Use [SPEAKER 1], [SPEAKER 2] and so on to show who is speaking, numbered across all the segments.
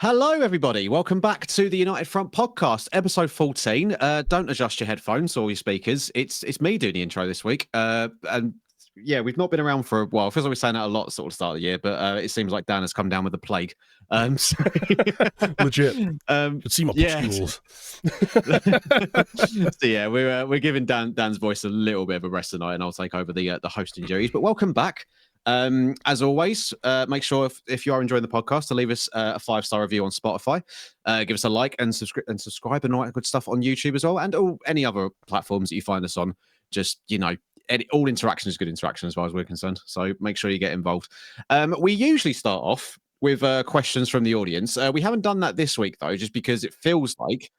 [SPEAKER 1] Hello, everybody. Welcome back to the United Front podcast, episode 14. Don't adjust your headphones or your speakers. It's me doing the intro this week. And yeah, we've not been around for a while. It feels like we're saying that a lot sort of start of the year, but it seems like Dan has come down with the plague. So,
[SPEAKER 2] Legit. Could see my pustules.
[SPEAKER 1] So yeah, we're giving Dan's voice a little bit of a rest tonight, and I'll take over the hosting duties. But welcome back. As always, make sure if you are enjoying the podcast to leave us a 5-star review on Spotify, give us a like and subscribe and all that good stuff on YouTube as well, and any other platforms that you find us on. Just all interaction is good interaction as far as we're concerned. So make sure you get involved. We usually start off with questions from the audience. We haven't done that this week though, just because it feels like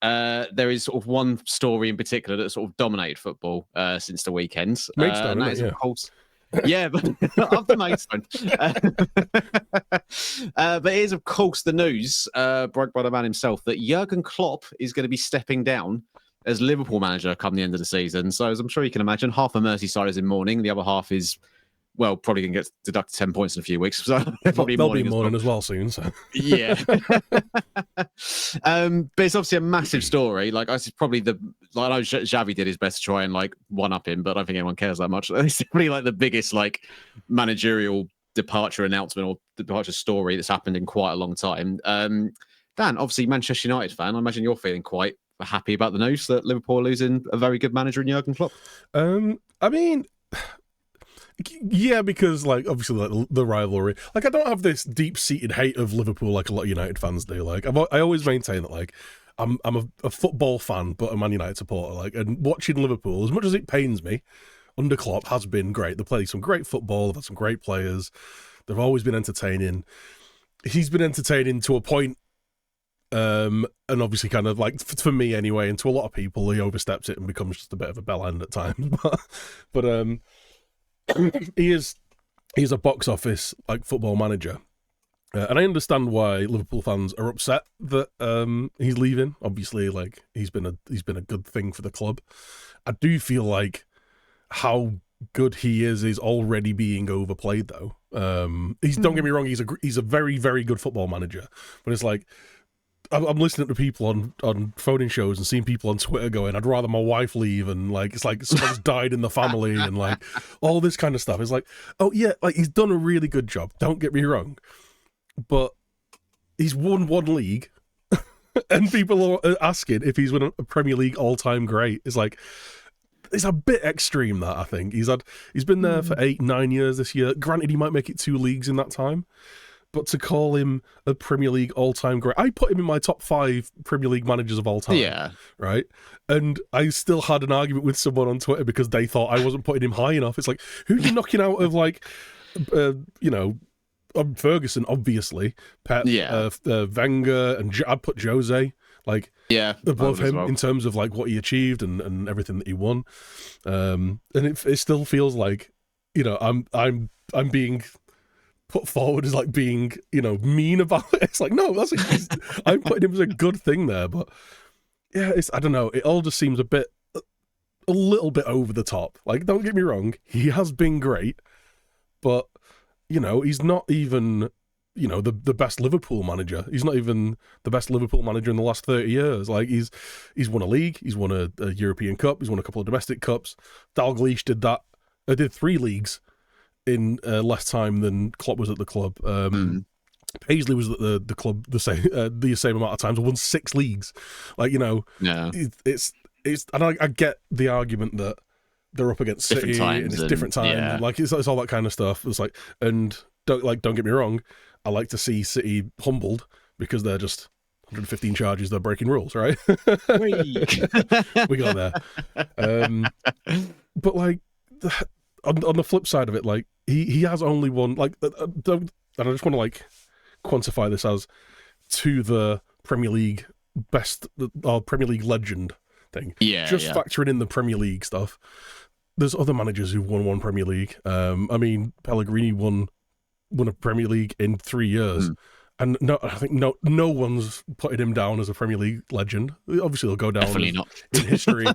[SPEAKER 1] there is sort of one story in particular that sort of dominated football since the weekend.
[SPEAKER 2] Maidstone,
[SPEAKER 1] and that is,
[SPEAKER 2] yeah.
[SPEAKER 1] of course. Yeah, but after Maidstone. But it is, of course, the news broke by the man himself that Jurgen Klopp is going to be stepping down as Liverpool manager come the end of the season. So, as I'm sure you can imagine, half of Merseyside is in mourning. The other half is, well, probably going to get deducted 10 points in a few weeks. So probably
[SPEAKER 2] they'll be mourning as well soon. So.
[SPEAKER 1] Yeah. But it's obviously a massive story. Like, I probably I know Xavi did his best to try and one up him, but I don't think anyone cares that much. It's probably the biggest managerial departure announcement or departure story that's happened in quite a long time. Dan, obviously Manchester United fan, I imagine you're feeling quite happy about the news that Liverpool are losing a very good manager in Jurgen Klopp.
[SPEAKER 2] I mean, yeah, because obviously the rivalry. I don't have this deep-seated hate of Liverpool like a lot of United fans do. I always maintain that I'm a football fan, but a Man United supporter. And watching Liverpool, as much as it pains me, under Klopp has been great. They play some great football. They've had some great players. They've always been entertaining. He's been entertaining to a point, and obviously for me anyway, and to a lot of people, he oversteps it and becomes just a bit of a bell end at times. but he's a box office football manager, and I understand why Liverpool fans are upset that he's leaving. Obviously, he's been a good thing for the club. I do feel like how good he is already being overplayed though. Don't get me wrong, he's a very, very good football manager, but it's I'm listening to people on phone-in shows and seeing people on Twitter going, I'd rather my wife leave, and it's someone's died in the family, and all this kind of stuff. It's oh yeah, he's done a really good job, don't get me wrong, but he's won one league and people are asking if he's won a Premier League all-time great. It's a bit extreme, that I think. He's been there for 8-9 years this year. Granted, he might make it 2 leagues in that time. But to call him a Premier League all-time great, I put him in my top 5 Premier League managers of all time. Yeah. Right? And I still had an argument with someone on Twitter because they thought I wasn't putting him high enough. It's who are you knocking out of, Ferguson, obviously, Pep, Wenger, and I'd put Jose, above him in terms of, what he achieved and everything that he won. And it still feels I'm being put forward as being mean about it. It's no, I'm putting him as a good thing there, but yeah, I don't know, it all just seems a little bit over the top. Don't get me wrong, he has been great, but he's not even the best Liverpool manager. He's not even the best Liverpool manager in the last 30 years. He's won a league, he's won a European Cup, he's won a couple of domestic cups. Dalglish did that. I did 3 leagues in less time than Klopp was at the club. Paisley was at the club the same amount of times. Won 6 leagues.
[SPEAKER 1] Yeah.
[SPEAKER 2] It's and I get the argument that they're up against City and it's different times. Yeah. It's all that kind of stuff. It's and don't get me wrong, I like to see City humbled because they're just 115 charges, they're breaking rules, right? We got there. But on the flip side of it, he has only won, and I just want to quantify this as to the Premier League best or Premier League legend thing. Yeah, just factoring in the Premier League stuff. There's other managers who've won 1 Premier League. I mean, Pellegrini won a Premier League in 3 years. And I think no one's putting him down as a Premier League legend. Obviously, he'll go down in history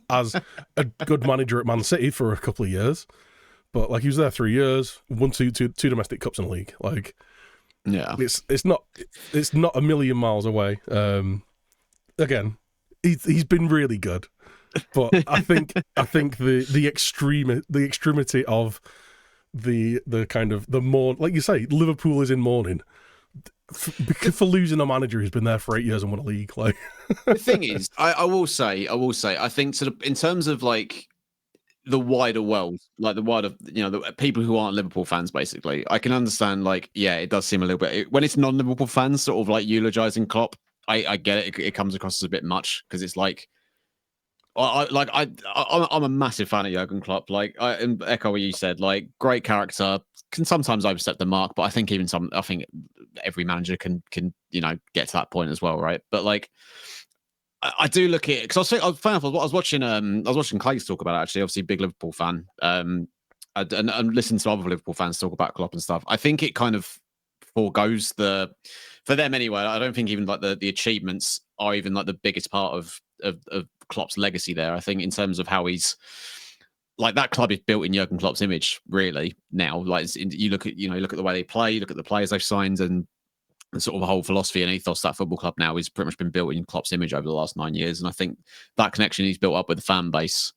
[SPEAKER 2] as a good manager at Man City for a couple of years. But he was there 3 years, won two domestic cups in a league.
[SPEAKER 1] Yeah.
[SPEAKER 2] It's not a million miles away. Again, he's been really good, but I think the extremity of the kind of the more, like you say, Liverpool is in mourning for losing a manager who's been there for 8 years and won a league. Like,
[SPEAKER 1] The thing is, I will say, I think sort of in terms of like the wider world, like the wider, the people who aren't Liverpool fans, basically, I can understand. Like, yeah, it does seem a little bit when it's non-Liverpool fans sort of like eulogizing Klopp. I get it. It comes across as a bit much because it's like, I'm a massive fan of Jurgen Klopp. Like, I and echo what you said. Like, great character, can sometimes overstep the mark, but I think I think every manager can get to that point as well, right? But like, I do look at it because I was watching Clay's talk about it, actually. Obviously, big Liverpool fan. And listen to other Liverpool fans talk about Klopp and stuff. I think it kind of foregoes for them anyway. I don't think even like the achievements are even like the biggest part of Klopp's legacy there. I think in terms of how he's like that club is built in Jurgen Klopp's image, really. Now, like you look at the way they play, you look at the players they've signed, and sort of the whole philosophy and ethos that football club now is pretty much been built in Klopp's image over the last 9 years. And I think that connection he's built up with the fan base,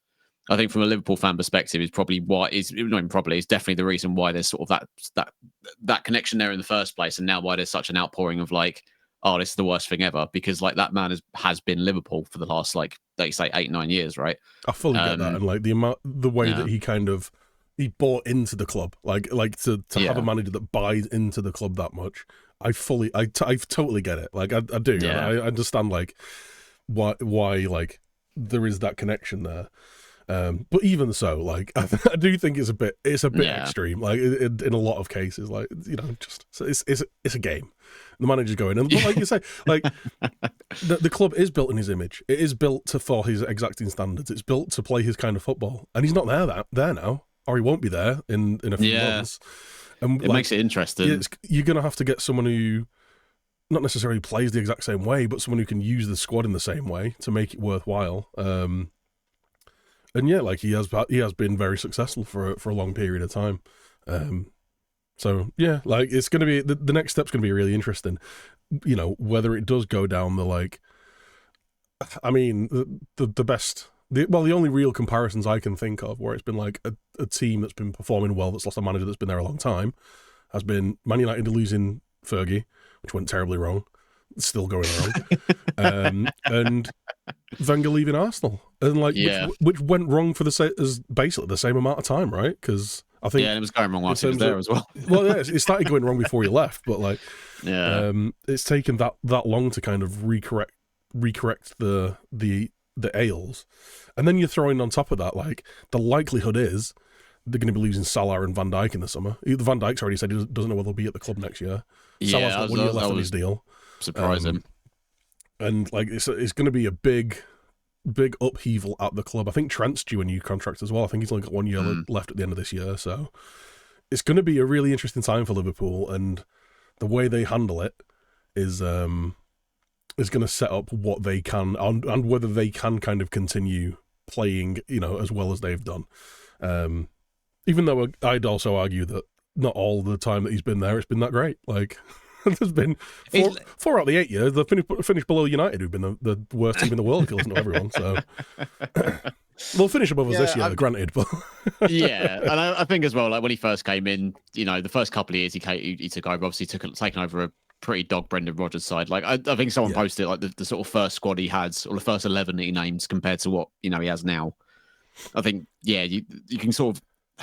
[SPEAKER 1] I think from a Liverpool fan perspective, is probably why is not even probably, it's definitely the reason why there's sort of that connection there in the first place. And now why there's such an outpouring of like, oh, this is the worst thing ever, because like that man has been Liverpool for the last, like they say, 8-9 years, right?
[SPEAKER 2] I fully get that, and like the way that he bought into the club, like to have a manager that buys into the club that much. I totally get it. Like I do.
[SPEAKER 1] Yeah.
[SPEAKER 2] I understand like why like there is that connection there. But even so, like I do think it's a bit extreme. Like in a lot of cases, like just it's a game. The manager's going, and like you say, like the club is built in his image. It is built for his exacting standards. It's built to play his kind of football, and he's not there now, or he won't be there in a few months. And
[SPEAKER 1] it makes it interesting.
[SPEAKER 2] You're going to have to get someone who not necessarily plays the exact same way, but someone who can use the squad in the same way to make it worthwhile. And yeah, like he has been very successful for a long period of time. So yeah, like it's going to be the next step's going to be really interesting. Whether it does go down the like, I mean, the best. The only real comparisons I can think of where it's been like a team that's been performing well, that's lost a manager that's been there a long time, has been Man United losing Fergie, which went terribly wrong. It's still going wrong. And Wenger leaving Arsenal. And like, which went wrong for basically the same amount of time, right? Because I think...
[SPEAKER 1] Yeah, and it was going wrong whilst he was there as well.
[SPEAKER 2] Well, yeah, it started going wrong before he left, but like, it's taken that long to kind of recorrect the ails, and then you're throwing on top of that, like the likelihood is they're going to be losing Salah and Van Dijk in the summer. Van Dijk's already said he doesn't know whether he'll be at the club next year. Salah's got 1 year left on his deal.
[SPEAKER 1] Surprising.
[SPEAKER 2] And like it's going to be a big upheaval at the club. I think Trent's due a new contract as well. I think he's only got 1 year left at the end of this year, so it's going to be a really interesting time for Liverpool, and the way they handle it is going to set up what they can and whether they can kind of continue playing, as well as they've done. Even though I'd also argue that not all the time that he's been there, it's been that great. Like, there's been four out of the 8 years, they've finished below United, who've been the worst team in the world, if you listen to everyone. So they'll finish above us this year, granted. But
[SPEAKER 1] yeah, and I think as well, like when he first came in, the first couple of years he took over, obviously taken over a pretty dog Brendan Rodgers side. Like I think someone posted like the sort of first squad he had, or the first 11 that he named compared to what he has now. I think you can sort of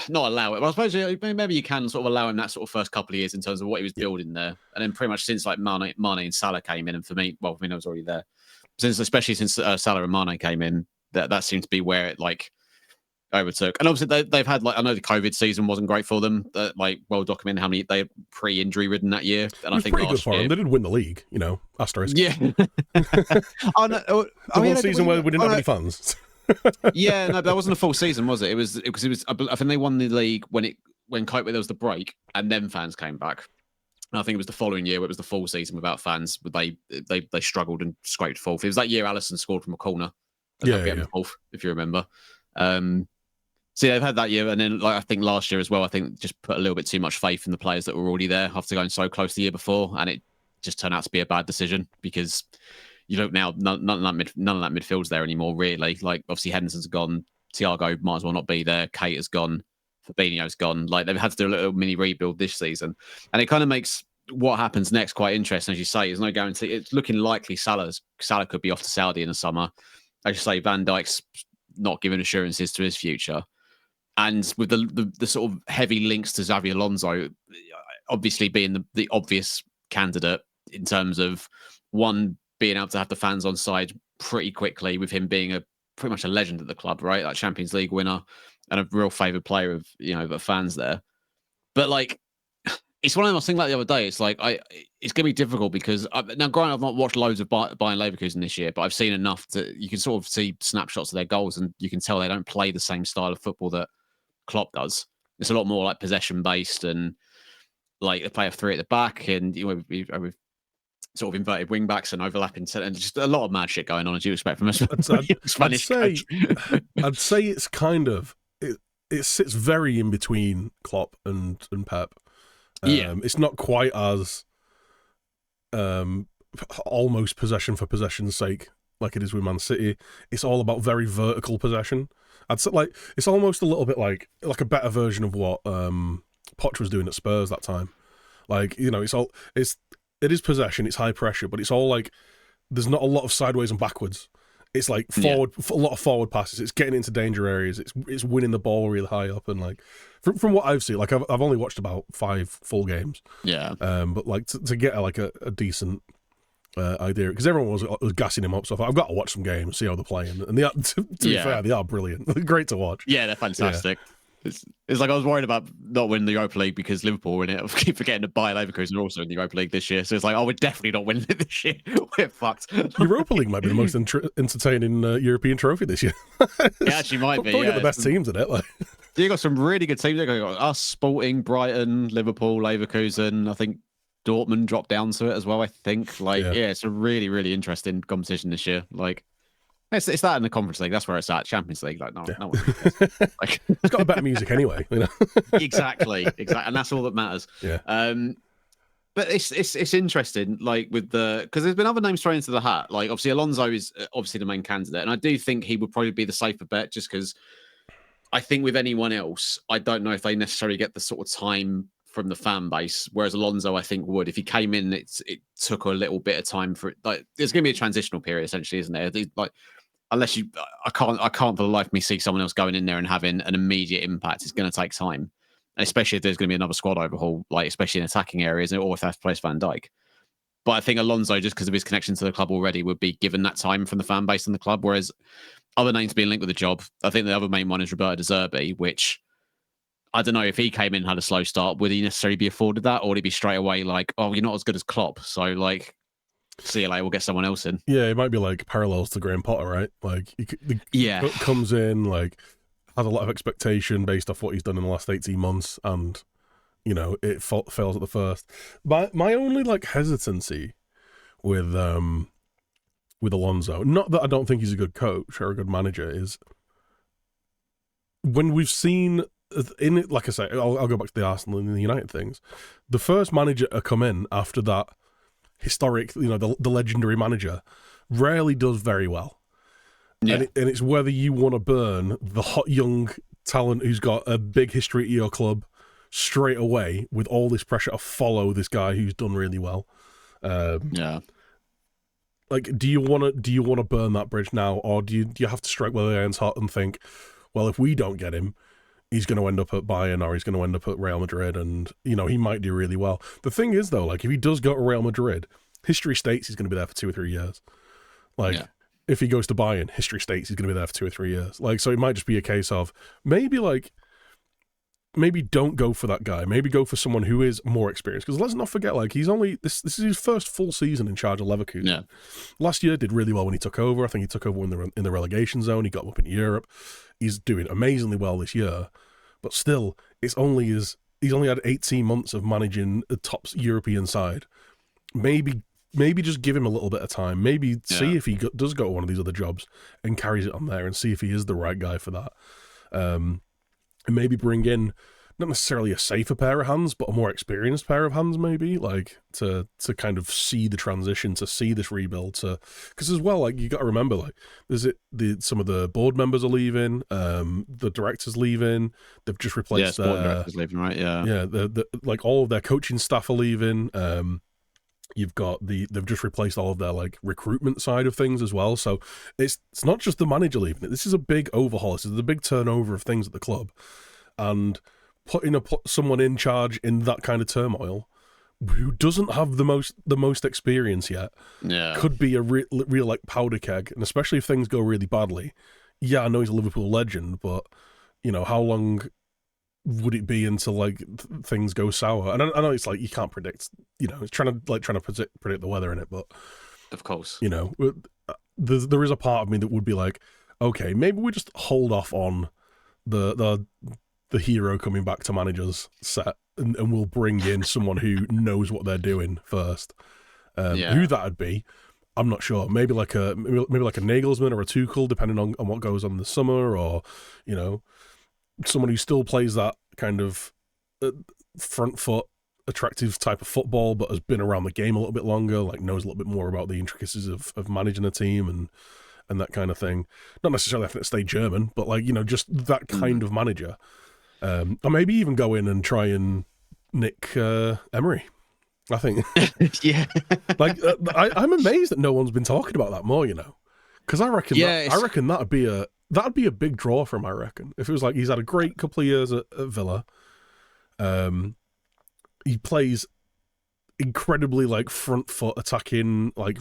[SPEAKER 1] not allow it, but I suppose maybe you can sort of allow him that sort of first couple of years in terms of what he was building there, and then pretty much since like Mane and Salah came in, and for me, I was already there. Especially since Salah and Mane came in, that seemed to be where it like overtook. And obviously they've had like, I know the COVID season wasn't great for them, like well documented how many they had pre-injury ridden that year, and I think
[SPEAKER 2] pretty good for them. They did win the league, asterisk.
[SPEAKER 1] Yeah.
[SPEAKER 2] The one season where we didn't have any fans.
[SPEAKER 1] Yeah, no, that wasn't a full season, was it? It was because it was. I think they won the league when there was the break, and then fans came back. And I think it was the following year where it was the full season without fans. But they struggled and scraped fourth. It was that year Alisson scored from a corner.
[SPEAKER 2] Yeah.
[SPEAKER 1] Fourth, if you remember. See, they've had that year, and then like I think last year as well. I think just put a little bit too much faith in the players that were already there after going so close the year before, and it just turned out to be a bad decision because you look now, none of that midfield's there anymore. Really, like obviously Henderson's gone, Thiago might as well not be there, Kate has gone, Fabinho's gone. Like they've had to do a little mini rebuild this season, and it kind of makes what happens next quite interesting. As you say, there's no guarantee. It's looking likely Salah could be off to Saudi in the summer. As you say, Van Dijk's not giving assurances to his future. And with the sort of heavy links to Xabi Alonso, obviously being the obvious candidate in terms of one being able to have the fans on side pretty quickly, with him being pretty much a legend at the club, right? Like Champions League winner and a real favoured player of the fans there. But like, it's one of those things like the other day. It's like it's going to be difficult because now, granted, I've not watched loads of Bayern Leverkusen this year, but I've seen enough that you can sort of see snapshots of their goals, and you can tell they don't play the same style of football that Klopp does. It's a lot more like possession based, and like they play a three at the back, and we've sort of inverted wing backs and overlapping, and just a lot of mad shit going on, as you expect from a Spanish coach.
[SPEAKER 2] I'd say it's kind of it sits very in between Klopp and Pep. It's not quite as almost possession for possession's sake like it is with Man City. It's all about very vertical possession. I'd say like it's almost a little bit like a better version of what Poch was doing at Spurs that time. Like it is possession, it's high pressure, but it's all like there's not a lot of sideways and backwards. It's like forward, a lot of forward passes. It's getting into danger areas. It's winning the ball really high up, and like from what I've seen, like I've only watched about 5 full games.
[SPEAKER 1] Yeah.
[SPEAKER 2] But like to get like a decent idea, because everyone was gassing him up. So I thought, I've got to watch some games, see how they're playing, and they are, to be fair, they are brilliant. They're great to watch.
[SPEAKER 1] Yeah, they're fantastic. Yeah. It's like I was worried about not winning the Europa League because Liverpool were in it. I keep forgetting that Bayer Leverkusen are also in the Europa League this year. So it's like, we're definitely not winning it this year. We're fucked.
[SPEAKER 2] Europa League might be the most entertaining European trophy this year.
[SPEAKER 1] It actually might be.
[SPEAKER 2] Probably got the best teams in it. Like.
[SPEAKER 1] You got some really good teams. You got us, Sporting, Brighton, Liverpool, Leverkusen. I think Dortmund dropped down to it as well. I think. It's a really, really interesting competition this year. Like. It's that in the Conference League. That's where it's at. Champions League, no one cares. Like,
[SPEAKER 2] it's got a better music anyway.
[SPEAKER 1] Exactly, and that's all that matters.
[SPEAKER 2] Yeah.
[SPEAKER 1] But it's interesting, like because there's been other names thrown into the hat. Like obviously Alonso is obviously the main candidate, and I do think he would probably be the safer bet, just because I think with anyone else, I don't know if they necessarily get the sort of time from the fan base, whereas Alonso I think would. If he came in, it took a little bit of time for it. Like there's going to be a transitional period essentially, isn't there? Like unless I can't for the life of me see someone else going in there and having an immediate impact. It's going to take time, and especially if there's going to be another squad overhaul, like especially in attacking areas, or if they have to place Van Dijk. But I think Alonso, just because of his connection to the club already, would be given that time from the fan base and the club. Whereas other names being linked with the job, I think the other main one is Roberto De Zerbi, which I don't know if he came in and had a slow start, would he necessarily be afforded that, or would he be straight away like, oh, you're not as good as Klopp, so like, see you later, we'll get someone else in.
[SPEAKER 2] Yeah, it might be like parallels to Graham Potter, right? Like, comes in, like, has a lot of expectation based off what he's done in the last 18 months, and, it fails at the first. My only, like, hesitancy with Alonso, not that I don't think he's a good coach or a good manager, is when we've seen, in it, like I say, I'll go back to the Arsenal and the United things, the first manager to come in after that historic, the legendary manager, rarely does very well. Yeah. And it's whether you want to burn the hot young talent who's got a big history at your club straight away with all this pressure to follow this guy who's done really well. Like, do you want to burn that bridge now, or do you have to strike while the iron's hot and think, well, if we don't get him, he's going to end up at Bayern or he's going to end up at Real Madrid, and, he might do really well. The thing is, though, like, if he does go to Real Madrid, history states he's going to be there for 2 or 3 years. Like, if he goes to Bayern, history states he's going to be there for 2 or 3 years. Like, so it might just be a case of maybe don't go for that guy. Maybe go for someone who is more experienced. Because let's not forget, like, he's only this is his first full season in charge of Leverkusen. Yeah. Last year did really well when he took over. I think he took over in the relegation zone. He got up in Europe. He's doing amazingly well this year. But still, he's only had 18 months of managing the top European side. Maybe just give him a little bit of time. Maybe see if he does go to one of these other jobs and carries it on there, and see if he is the right guy for that. and maybe bring in not necessarily a safer pair of hands, but a more experienced pair of hands, maybe, like to kind of see the transition, to see this rebuild, because as well, like you got to remember, like some of the board members are leaving, the directors leaving, they've just replaced
[SPEAKER 1] board directors leaving, right?
[SPEAKER 2] the like all of their coaching staff are leaving. You've got they've just replaced all of their like recruitment side of things as well. So it's not just the manager leaving it. This is a big overhaul. This is a big turnover of things at the club, and putting someone in charge in that kind of turmoil, who doesn't have the most experience yet, could be a real like powder keg. And especially if things go really badly. Yeah, I know he's a Liverpool legend, but how long would it be until like things go sour? And I know it's like you can't predict. It's trying to predict the weather in it, but
[SPEAKER 1] of course,
[SPEAKER 2] there is a part of me that would be like, okay, maybe we just hold off on the hero coming back to managers set, and we'll bring in someone who knows what they're doing first. Who that'd be, I'm not sure. Maybe like a Nagelsmann or a Tuchel, depending on what goes on in the summer, or someone who still plays that kind of front foot, attractive type of football, but has been around the game a little bit longer, like knows a little bit more about the intricacies of managing a team and that kind of thing. Not necessarily having to stay German, but like just that kind of manager. Or maybe even go in and try and nick Emery. I think.
[SPEAKER 1] Yeah.
[SPEAKER 2] Like I'm amazed that no one's been talking about that more. Because I reckon that'd be a big draw for him. I reckon if it was like he's had a great couple of years at Villa. He plays incredibly like front foot attacking, like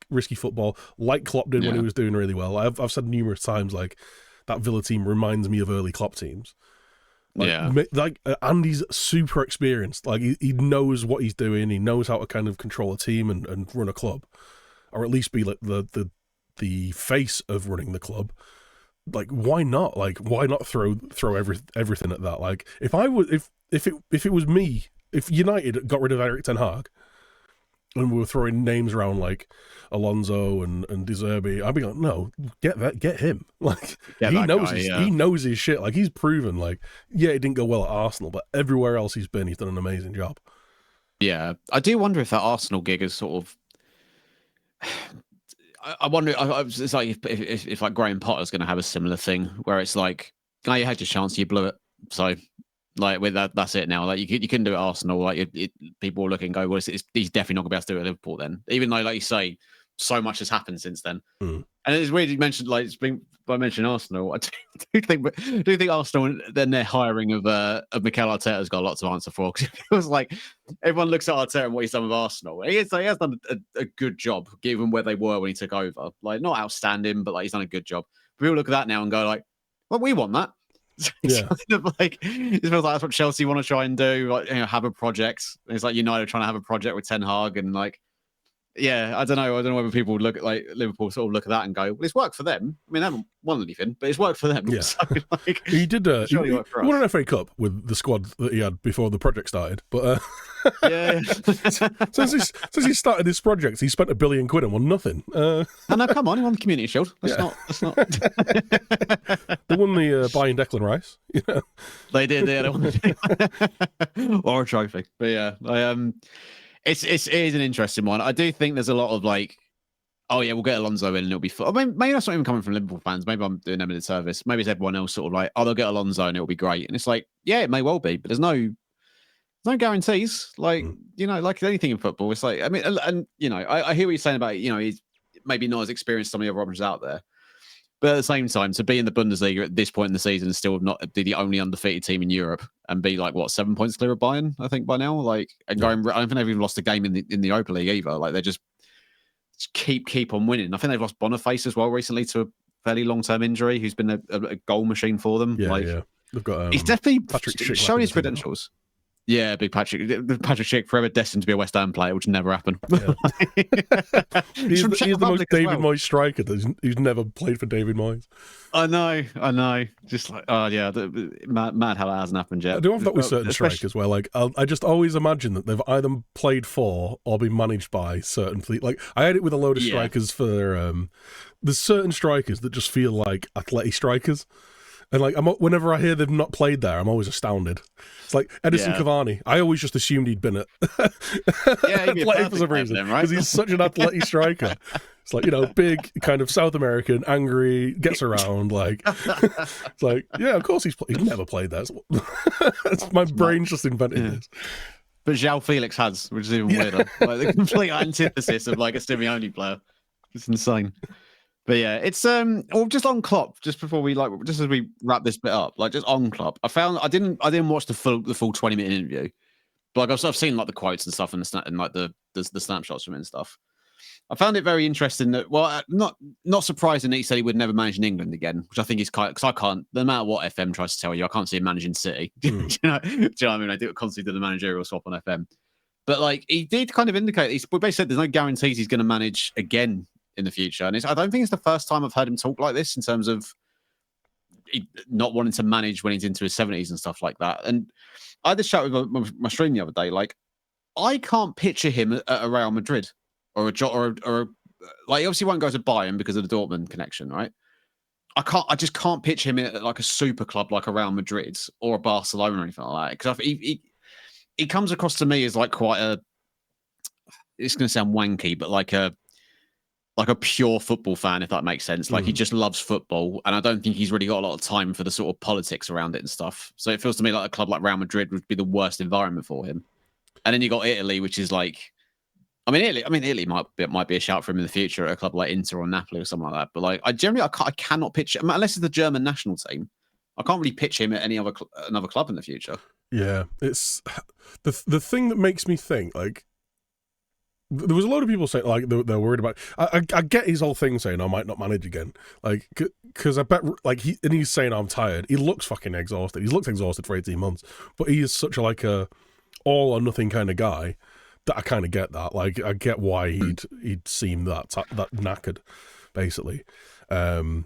[SPEAKER 2] risky football, like Klopp did when he was doing really well. I've said numerous times like that Villa team reminds me of early Klopp teams. And he's super experienced. Like he knows what he's doing. He knows how to kind of control a team and run a club, or at least be like the face of running the club. Like why not? Like why not throw everything at that? Like if it was me, if United got rid of Eric Ten Hag and we were throwing names around like Alonso and De Zerbi, I'd be like, no, get him. Like he knows his shit. Like he's proven. Like it didn't go well at Arsenal, but everywhere else he's been, he's done an amazing job.
[SPEAKER 1] Yeah, I do wonder if that Arsenal gig is sort of. I wonder. It's like if like Graham Potter's going to have a similar thing where it's like, oh, you had your chance, you blew it. So, like with that's it now. Like you couldn't do it at Arsenal. Like people will look and go, well, he's definitely not going to be able to do it at Liverpool then. Even though, like you say, so much has happened since then. And it's weird you mentioned by mentioning Arsenal. I do think Arsenal then their hiring of Mikel Arteta has got a lot to answer for, because it feels like everyone looks at Arteta and what he's done with Arsenal. He has done a good job given where they were when he took over. Like not outstanding, but like he's done a good job. People look at that now and go like, well, we want that. It's kind of like it feels like that's what Chelsea want to try and do, like have a project. It's like United trying to have a project with Ten Hag, and like I don't know whether people look at like Liverpool sort of look at that and go, well, it's worked for them. I mean, they haven't won anything, but it's worked for them.
[SPEAKER 2] Yeah.
[SPEAKER 1] So, like,
[SPEAKER 2] he did. He won an FA Cup with the squad that he had before the project started. But since he started this project, he spent £1 billion and won nothing.
[SPEAKER 1] No, come on, he won the Community Shield. That's not.
[SPEAKER 2] They won the buying Declan Rice.
[SPEAKER 1] They did. Yeah, they won or a trophy. But yeah, It is an interesting one. I do think there's a lot of like, oh yeah, we'll get Alonso in and it'll be fun. I mean, maybe that's not even coming from Liverpool fans. Maybe I'm doing them a disservice. Maybe it's everyone else sort of like, oh, they'll get Alonso and it'll be great. And it's like, yeah, it may well be, but there's no guarantees. Like, like anything in football, it's like, I mean, and I hear what you're saying about, he's maybe not as experienced as some of the other options out there. But at the same time, to be in the Bundesliga at this point in the season and still not be the only undefeated team in Europe and be like 7 points clear of Bayern, I think by now, like, and going, I don't think they've even lost a game in the Europa League either. Like they just keep on winning. I think they've lost Boniface as well recently to a fairly long-term injury, who's been a goal machine for them.
[SPEAKER 2] Yeah. They've got
[SPEAKER 1] he's definitely
[SPEAKER 2] Patrick Schick
[SPEAKER 1] showing his credentials. Yeah, big Patrick Schick, forever destined to be a West Ham player, which never happened. Yeah.
[SPEAKER 2] he's the most David Moyes striker who's never played for David Moyes.
[SPEAKER 1] I know. Just like, oh yeah, mad how that hasn't happened yet.
[SPEAKER 2] I do have that with certain strikers where, like, I just always imagine that they've either played for or been managed by certain fleet. Like, I had it with a load of strikers for there's certain strikers that just feel like athletic strikers. And like, whenever I hear they've not played there, I'm always astounded. It's like Edison Cavani. I always just assumed he'd been at Athletic for some reason, because he's such an athletic striker. It's like, big, kind of South American, angry, gets around. Like, it's like, yeah, of course he's never played there. My brain's just invented this.
[SPEAKER 1] But João Felix has, which is even weirder. Like the complete antithesis of like a Simeone player. It's insane. But yeah, it's just on Klopp, just before we just as we wrap this bit up, like just on Klopp. I didn't watch the full 20-minute interview, but like I've seen like the quotes and stuff and like the snapshots from it and stuff. I found it very interesting that, well, not surprising that he said he would never manage in England again, which I think is because I can't, no matter what FM tries to tell you, I can't see him managing City. Do you know what I mean? I do constantly do the managerial swap on FM. But like he did kind of indicate, he basically said there's no guarantees he's going to manage again in the future. And I don't think it's the first time I've heard him talk like this in terms of not wanting to manage when he's into his 70s and stuff like that. And I had this chat with my stream the other day. Like, I can't picture him at a Real Madrid or like he obviously won't go to Bayern because of the Dortmund connection, right? I just can't picture him at like a super club like a Real Madrid or a Barcelona or anything like that. Because he comes across to me as like quite it's going to sound wanky, but like a pure football fan, if that makes sense. Like he just loves football, and I don't think he's really got a lot of time for the sort of politics around it and stuff. So it feels to me like a club like Real Madrid would be the worst environment for him. And then you got Italy, which is like, Italy might be a shout for him in the future at a club like Inter or Napoli or something like that. But like, I cannot picture, unless it's the German national team, I can't really picture him at any another club in the future.
[SPEAKER 2] Yeah, it's the thing that makes me think like. There was a lot of people saying like they're worried about. I get his whole thing saying I might not manage again, like because I bet like he's saying I'm tired. He looks fucking exhausted. He's looked exhausted for 18 months, but he is such a all or nothing kind of guy that I kind of get that. Like I get why he'd seem that knackered, basically. But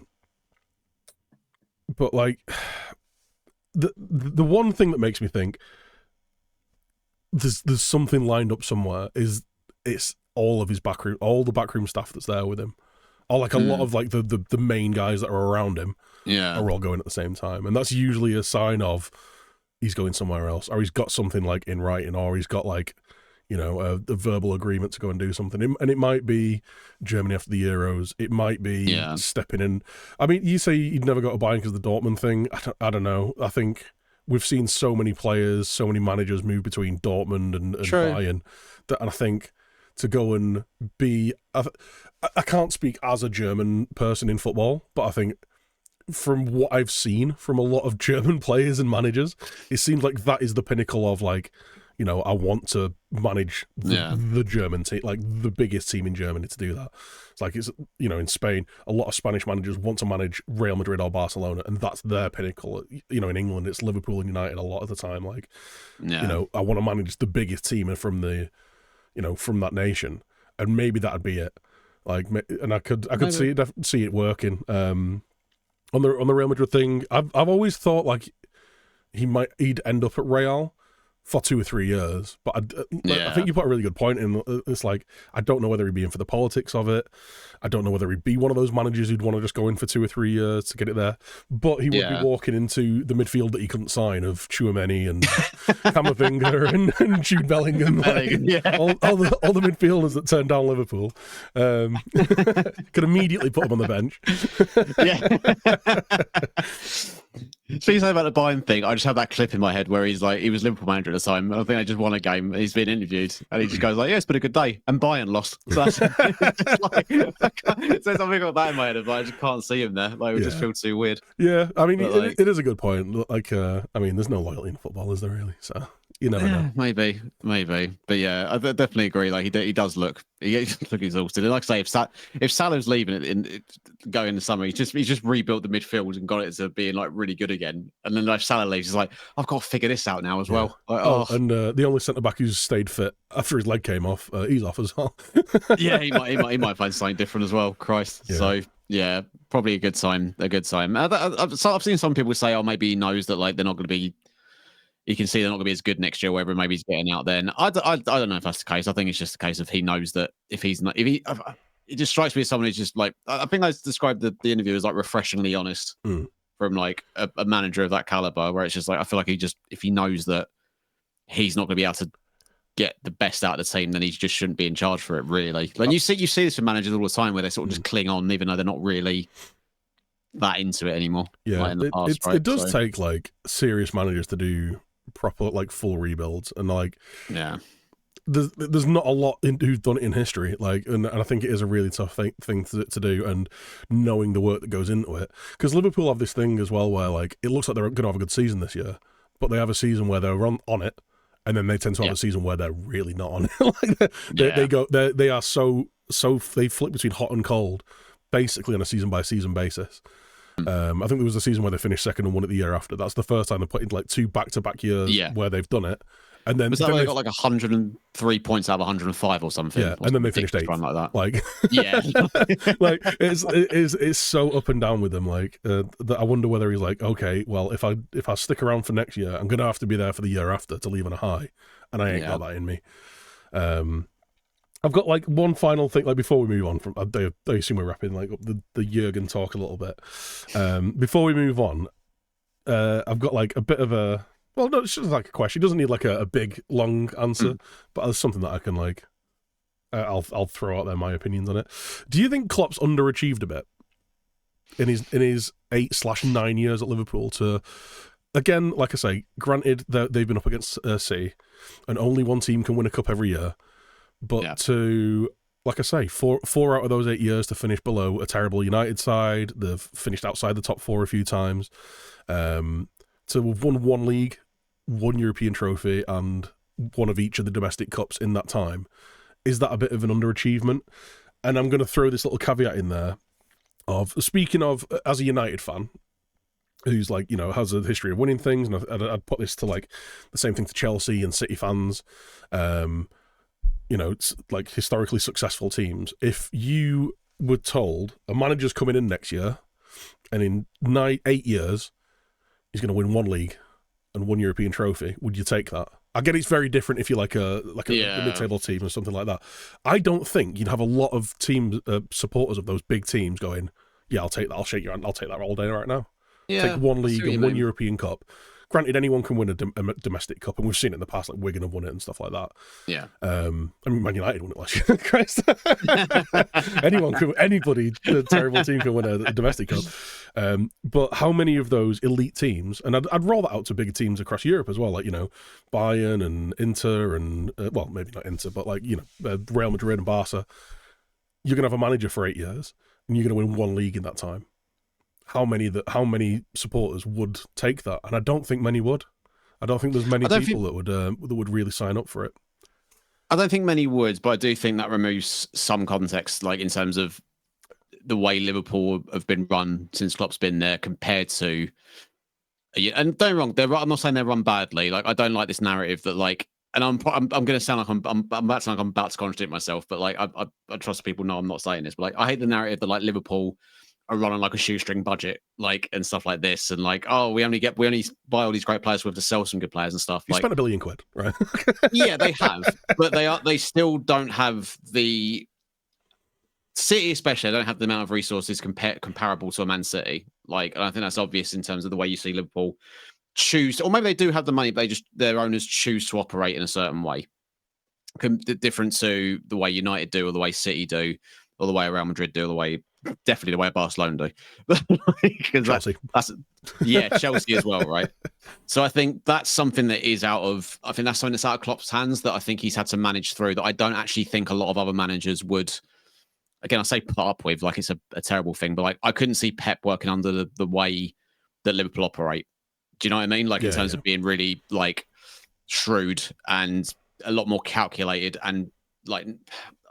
[SPEAKER 2] like the one thing that makes me think there's something lined up somewhere is. It's all of his all the backroom staff that's there with him, or like a lot of like the main guys that are around him, are all going at the same time, and that's usually a sign of he's going somewhere else, or he's got something like in writing, or he's got like a verbal agreement to go and do something, and it might be Germany after the Euros, it might be stepping in. I mean, you say you'd never got to Bayern because of the Dortmund thing. I don't know. I think we've seen so many players, so many managers move between Dortmund and Bayern, and I think. To go and be, I can't speak as a German person in football, but I think from what I've seen from a lot of German players and managers, it seems like that is the pinnacle of like, I want to manage the German team, like the biggest team in Germany to do that. It's like, it's, in Spain, a lot of Spanish managers want to manage Real Madrid or Barcelona, and that's their pinnacle. In England, it's Liverpool and United a lot of the time. Like, I want to manage the biggest team from the, from that nation, and maybe that'd be it. Like, and I could see it working. On the Real Madrid thing, I've always thought like he'd end up at Real for 2 or 3 years, but I think you put a really good point in. It's like, I don't know whether he'd be in for the politics of it. I don't know whether he'd be one of those managers who'd want to just go in for 2 or 3 years to get it there. But he would be walking into the midfield that he couldn't sign of Tchouaméni and Camavinga and Jude Bellingham. All the midfielders that turned down Liverpool. Could immediately put him on the bench.
[SPEAKER 1] Speaking about the Bayern thing, I just have that clip in my head where he was Liverpool manager at the time. I think they just won a game. He's been interviewed, and he just goes like, "Yeah, it's been a good day," and Bayern lost. So that's so something like that in my head. I just can't see him there. Like, it just feels too weird.
[SPEAKER 2] Yeah, I mean, it is a good point. Like, I mean, there's no loyalty in football, is there really? So you never know.
[SPEAKER 1] Maybe, but yeah, I definitely agree. Like, he does look exhausted. And like I say, if Salah's leaving going in the summer, he's just rebuilt the midfield and got it to being like really good again. And then if Salah leaves, he's like, I've got to figure this out now as well. Like,
[SPEAKER 2] and the only centre back who's stayed fit after his leg came off, he's off as well.
[SPEAKER 1] Yeah, he might find something different as well. Christ. Yeah. So yeah, probably a good sign. I've seen some people say, maybe he knows that like they're not going to be. You can see they're not going to be as good next year, wherever maybe he's getting out then. I don't know if that's the case. I think it's just a case of he knows that it just strikes me as someone who's just like, I think I described the interview as like refreshingly honest. from like a manager of that caliber, where it's just like I feel like if he knows that he's not going to be able to get the best out of the team, then he just shouldn't be in charge for it, really. Like you see this with managers all the time where they sort of just cling on, even though they're not really that into it anymore.
[SPEAKER 2] Yeah,
[SPEAKER 1] like in the past, right?
[SPEAKER 2] It does take like serious managers to do proper like full rebuilds, and like there's not a lot who've done it in history, like, and I think it is a really tough thing to do, and knowing the work that goes into it, because Liverpool have this thing as well where like it looks like they're going to have a good season this year, but they have a season where they're on it, and then they tend to have a season where they're really not on it. Like they are so they flip between hot and cold, basically on a season by season basis. I think there was a season where they finished second and won it the year after. That's the first time they put in like 2 back-to-back years where they've done it. And then
[SPEAKER 1] was that where they got like 103 points out of 105 or something?
[SPEAKER 2] Yeah, and then they finished 8th.
[SPEAKER 1] Like that.
[SPEAKER 2] Like,
[SPEAKER 1] yeah,
[SPEAKER 2] like it's so up and down with them. Like, that I wonder whether he's like, okay, well, if I stick around for next year, I'm gonna have to be there for the year after to leave on a high, and I ain't got that in me. I've got like one final thing, like before we move on from, I assume we're wrapping like up the Jurgen talk a little bit. Before we move on, I've got like a bit of a, well, no, it's just like a question. It doesn't need like a big long answer, but there's something that I can like, I'll throw out there my opinions on it. Do you think Klopp's underachieved a bit in his 8/9 years at Liverpool? To, again, like I say, granted that they've been up against City, and only one team can win a cup every year. But to, like I say, four out of those 8 years to finish below a terrible United side, they've finished outside the top 4 a few times, to have won 1 league, 1 European trophy, and 1 of each of the domestic cups in that time, is that a bit of an underachievement? And I'm going to throw this little caveat in there of, speaking of, as a United fan, who's like, you know, has a history of winning things, and I'd put this to like the same thing to Chelsea and City fans, you know, it's like historically successful teams. If you were told a manager's coming in next year, and in 8 years, he's going to win 1 league and 1 European trophy, would you take that? I get it's very different if you're like a mid-table team or something like that. I don't think you'd have a lot of team supporters of those big teams going, yeah, I'll take that. I'll shake your hand. I'll take that all day right now. Yeah, take 1 league and 1 European cup. Granted, anyone can win a domestic cup, and we've seen it in the past, like Wigan have won it and stuff like that.
[SPEAKER 1] Yeah.
[SPEAKER 2] I mean, Man United won it last year. Christ. Anybody, a terrible team can win a domestic cup. But how many of those elite teams, and I'd roll that out to bigger teams across Europe as well, like, you know, Bayern and Inter and, well, maybe not Inter, but like, you know, Real Madrid and Barca, you're going to have a manager for 8 years, and you're going to win 1 league in that time. How many supporters would take that? And I don't think many would. I don't think there's many people that would really sign up for it.
[SPEAKER 1] I don't think many would, but I do think that removes some context, like in terms of the way Liverpool have been run since Klopp's been there, compared to. And don't get me wrong, I'm not saying they're run badly. Like, I don't like this narrative that, like, and I'm going to sound like I'm about to contradict myself, but like I trust people know I'm not saying this, but like I hate the narrative that like Liverpool are running like a shoestring budget, like, and stuff like this, and like, oh, we only buy all these great players, we have to sell some good players and stuff.
[SPEAKER 2] You
[SPEAKER 1] like,
[SPEAKER 2] spent £1 billion, right?
[SPEAKER 1] Yeah, they have, but they still don't have the City, especially. They don't have the amount of resources comparable to a Man City. Like, and I think that's obvious in terms of the way you see Liverpool choose, or maybe they do have the money, but their owners choose to operate in a certain way, different to the way United do, or the way City do, or the way Real Madrid do, or the way. Definitely the way Barcelona do. Because that's Chelsea as well, right? So I think that's something that is out of Klopp's hands, that I think he's had to manage through, that I don't actually think a lot of other managers would, again, I say put up with, like it's a terrible thing, but like I couldn't see Pep working under the way that Liverpool operate. Do you know what I mean? Like, in terms of being really like shrewd and a lot more calculated, and like,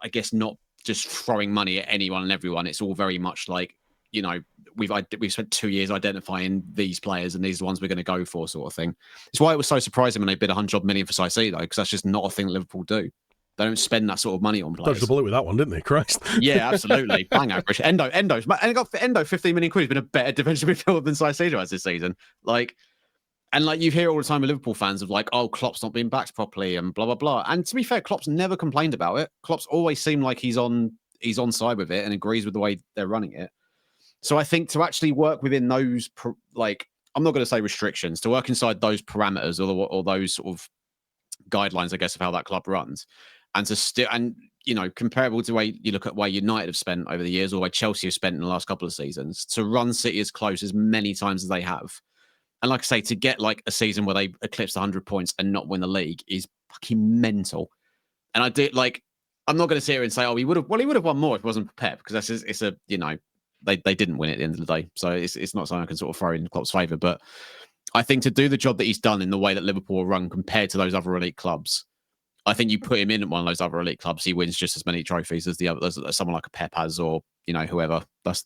[SPEAKER 1] I guess not just throwing money at anyone and everyone. It's all very much like, you know, we've spent 2 years identifying these players, and these are the ones we're going to go for, sort of thing. It's why it was so surprising when they bid 100 million for Caicedo, because that's just not a thing Liverpool do. They don't spend that sort of money on players.
[SPEAKER 2] Dodged the bullet with that one, didn't they? Christ.
[SPEAKER 1] Yeah, absolutely. Bang average. Endo, and he got Endo 15 million quid. He's been a better defensive midfielder than Caicedo has this season. Like, and like you hear all the time with Liverpool fans of like, oh, Klopp's not being backed properly and blah blah blah. And to be fair, Klopp's never complained about it. Klopp's always seemed like he's on side with it and agrees with the way they're running it. So I think to actually work within those, I'm not going to say restrictions, to work inside those parameters or those sort of guidelines, I guess, of how that club runs, and to still, and comparable to the way you look at where United have spent over the years, or where Chelsea have spent in the last couple of seasons, to run City as close as many times as they have, and like I say, to get like a season where they eclipse 100 points and not win the league is fucking mental. And I did I'm not going to sit here and say, he would have won more if it wasn't for Pep, because they didn't win it at the end of the day. So it's not something I can sort of throw in Klopp's favour. But I think to do the job that he's done in the way that Liverpool run compared to those other elite clubs, I think you put him in at one of those other elite clubs, he wins just as many trophies as the other, as someone like a Pep has, or whoever. That's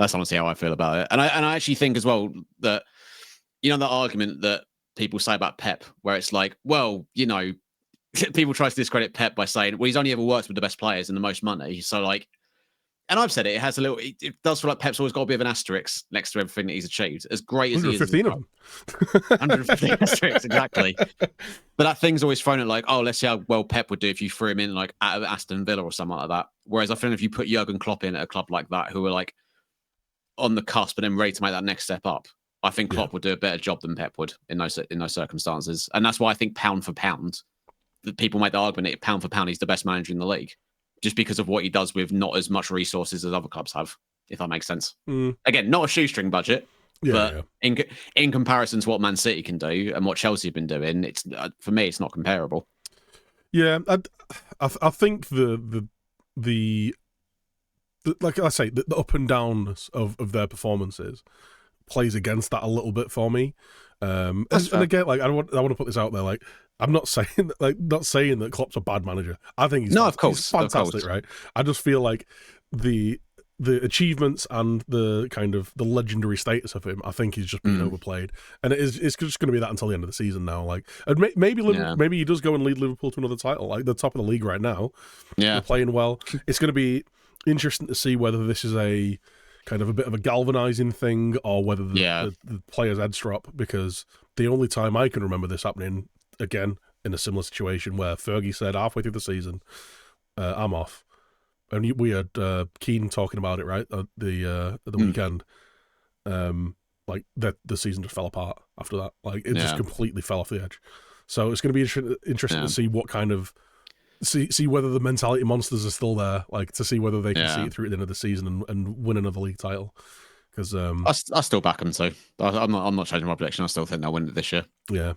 [SPEAKER 1] honestly how I feel about it. And I actually think as well that that argument that people say about Pep, where it's like, well, people try to discredit Pep by saying, well, he's only ever worked with the best players and the most money. So and I've said it has a little, it does feel like Pep's always got a bit of an asterisk next to everything that he's achieved. As great as he is.
[SPEAKER 2] 115 of them.
[SPEAKER 1] 115 asterisks, exactly. But that thing's always thrown at let's see how well Pep would do if you threw him in out of Aston Villa or something like that. Whereas I feel if you put Jurgen Klopp in at a club like that, who are on the cusp and then ready to make that next step up, I think Klopp would do a better job than Pep would in those circumstances. And that's why I think pound for pound, that people make the argument that pound for pound he's the best manager in the league, just because of what he does with not as much resources as other clubs have, if that makes sense. Again, not a shoestring budget, but in comparison to what Man City can do and what Chelsea have been doing, it's for me, it's not comparable.
[SPEAKER 2] Yeah, I think the like I say, the up and downs of their performances plays against that a little bit for me. And again, I want to put this out there, I'm not saying that Klopp's a bad manager. I think he's
[SPEAKER 1] of course,
[SPEAKER 2] he's fantastic, right? I just feel like the achievements and the kind of the legendary status of him, I think he's just been overplayed, and it's just going to be that until the end of the season now. And maybe he does go and lead Liverpool to another title, the top of the league right now. Yeah, they're playing well. It's going to be interesting to see whether this is a kind of a bit of a galvanizing thing, or whether the players' heads drop, because the only time I can remember this happening again in a similar situation where Fergie said halfway through the season, I'm off. And we had Keane talking about it, right, at the weekend. The season just fell apart after that. It just completely fell off the edge. So it's going to be interesting to see what kind of see whether the mentality monsters are still there, to see whether they can see it through at the end of the season and win another league title. Because
[SPEAKER 1] I still back them too. I'm not changing my prediction. I still think they'll win it this year.
[SPEAKER 2] Yeah,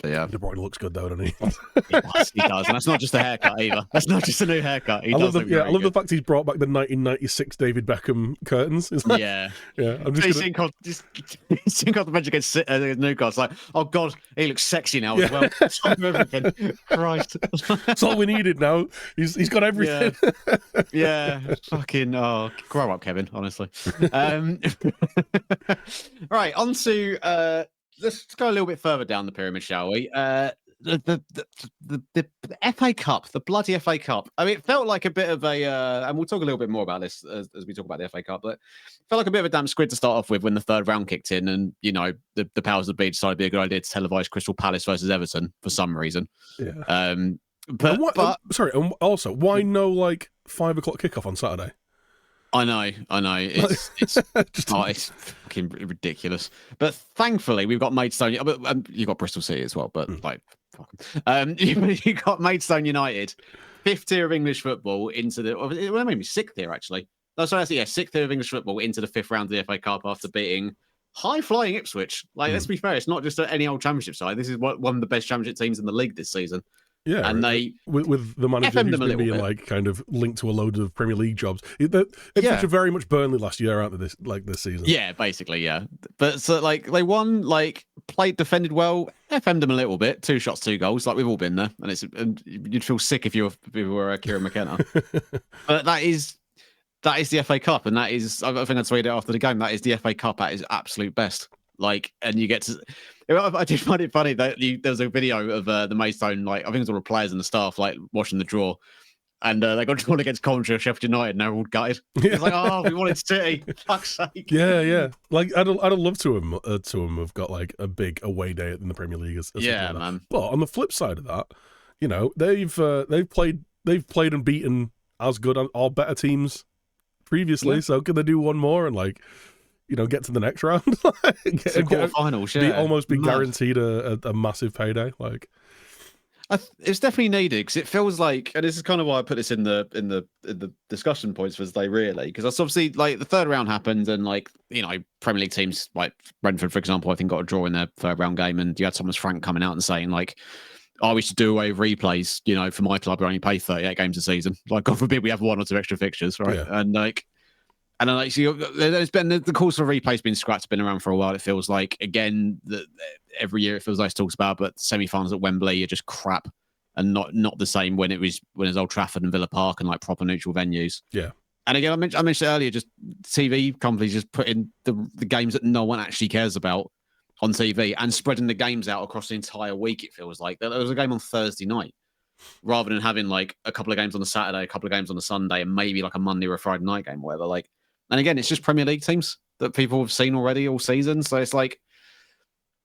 [SPEAKER 1] But yeah,
[SPEAKER 2] De Bruyne looks good though, doesn't he?
[SPEAKER 1] He does, and that's not just a haircut either. That's not just a new haircut. I love
[SPEAKER 2] the fact he's brought back the 1996 David Beckham curtains.
[SPEAKER 1] Yeah. I'm just seeing the bench against Newcastle. Oh god, he looks sexy now as well. Everything. Christ,
[SPEAKER 2] that's all we needed now. He's got everything.
[SPEAKER 1] Yeah. Fucking grow up, Kevin. Honestly. Right, on to. Let's go a little bit further down the pyramid, shall we? The FA Cup, the bloody FA Cup. I mean, it felt like a bit of a, and we'll talk a little bit more about this as we talk about the FA Cup, but it felt like a bit of a damn squid to start off with when the third round kicked in, and the powers that be decided it'd be a good idea to televise Crystal Palace versus Everton for some reason.
[SPEAKER 2] Yeah. Sorry, and also, why no 5 o'clock kickoff on Saturday?
[SPEAKER 1] I know. It's it's fucking ridiculous. But thankfully, we've got Maidstone. You've got Bristol City as well, but you got Maidstone United, 5th tier of English football into maybe 6th tier actually. No, sorry, 6th tier of English football into the 5th round of the FA Cup after beating high flying Ipswich. Let's be fair, it's not just any old Championship side. This is one of the best Championship teams in the league this season.
[SPEAKER 2] Yeah,
[SPEAKER 1] and they
[SPEAKER 2] with the manager who's been being kind of linked to a load of Premier League jobs. Ipswich are very much Burnley last year, aren't they? This season. Yeah,
[SPEAKER 1] basically, yeah. But so they won, played, defended well, FM'd them a little bit, 2 shots, 2 goals. We've all been there, and you'd feel sick if you were Kieran McKenna. But that is the FA Cup, and that is, I think I tweeted it after the game. That is the FA Cup at its absolute best. And you get to. I did find it funny that there was a video of the Maidstone, I think it was all the players and the staff, watching the draw, and they got drawn against Coventry or Sheffield United, and they're all gutted. It's we wanted City, fuck's sake.
[SPEAKER 2] Yeah. I'd love to have got a big away day in the Premier League. As
[SPEAKER 1] man.
[SPEAKER 2] But on the flip side of that, they've played and beaten as good or better teams previously, so can they do one more and like, get to the next round?
[SPEAKER 1] Quarterfinals,
[SPEAKER 2] almost be guaranteed a massive payday. Like,
[SPEAKER 1] it's definitely needed because it feels like, and this is kind of why I put this in the discussion points for today, really, because that's obviously like the third round happened, and like Premier League teams like Brentford, for example, I think got a draw in their third round game, and you had Thomas Frank coming out and saying like, "Oh, we should do away with replays. For my club, we only pay 38 games a season. Like, God forbid we have 1 or 2 extra fixtures, right?"
[SPEAKER 2] Yeah.
[SPEAKER 1] And like. And then, like, so there's been the calls for replays been scrapped, been around for a while. It feels like, again, that every year it feels like it's talks about, but semi-finals at Wembley are just crap and not the same when it was Old Trafford and Villa Park and like proper neutral venues.
[SPEAKER 2] Yeah.
[SPEAKER 1] And again, I mentioned earlier, just TV companies just putting the games that no one actually cares about on TV and spreading the games out across the entire week. It feels like there was a game on Thursday night rather than having like a couple of games on the Saturday, a couple of games on the Sunday, and maybe like a Monday or a Friday night game, whatever. Like. And again, it's just Premier League teams that people have seen already all season. So it's like,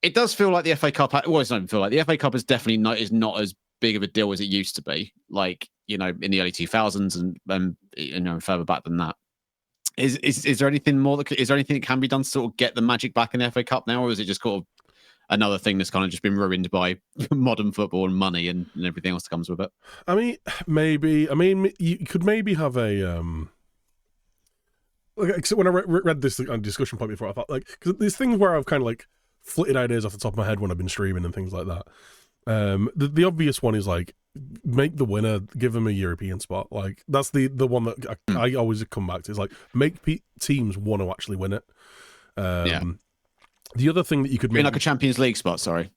[SPEAKER 1] it does feel like the FA Cup. Well, it doesn't feel like the FA Cup is definitely not as big of a deal as it used to be. Like, in the early 2000s and further back than that. Is there anything more is there anything that can be done to sort of get the magic back in the FA Cup now? Or is it just kind of another thing that's kind of just been ruined by modern football and money and everything else that comes with it?
[SPEAKER 2] I mean, maybe. I mean, you could maybe have a. So when I read this discussion point before, I thought like, because there's things where I've kind of like flitted ideas off the top of my head when I've been streaming and things like that. The obvious one is like make the winner, give them a European spot. Like that's the one that I always come back to. Is like make teams want to actually win it. The other thing that you could make
[SPEAKER 1] like a Champions League spot, sorry,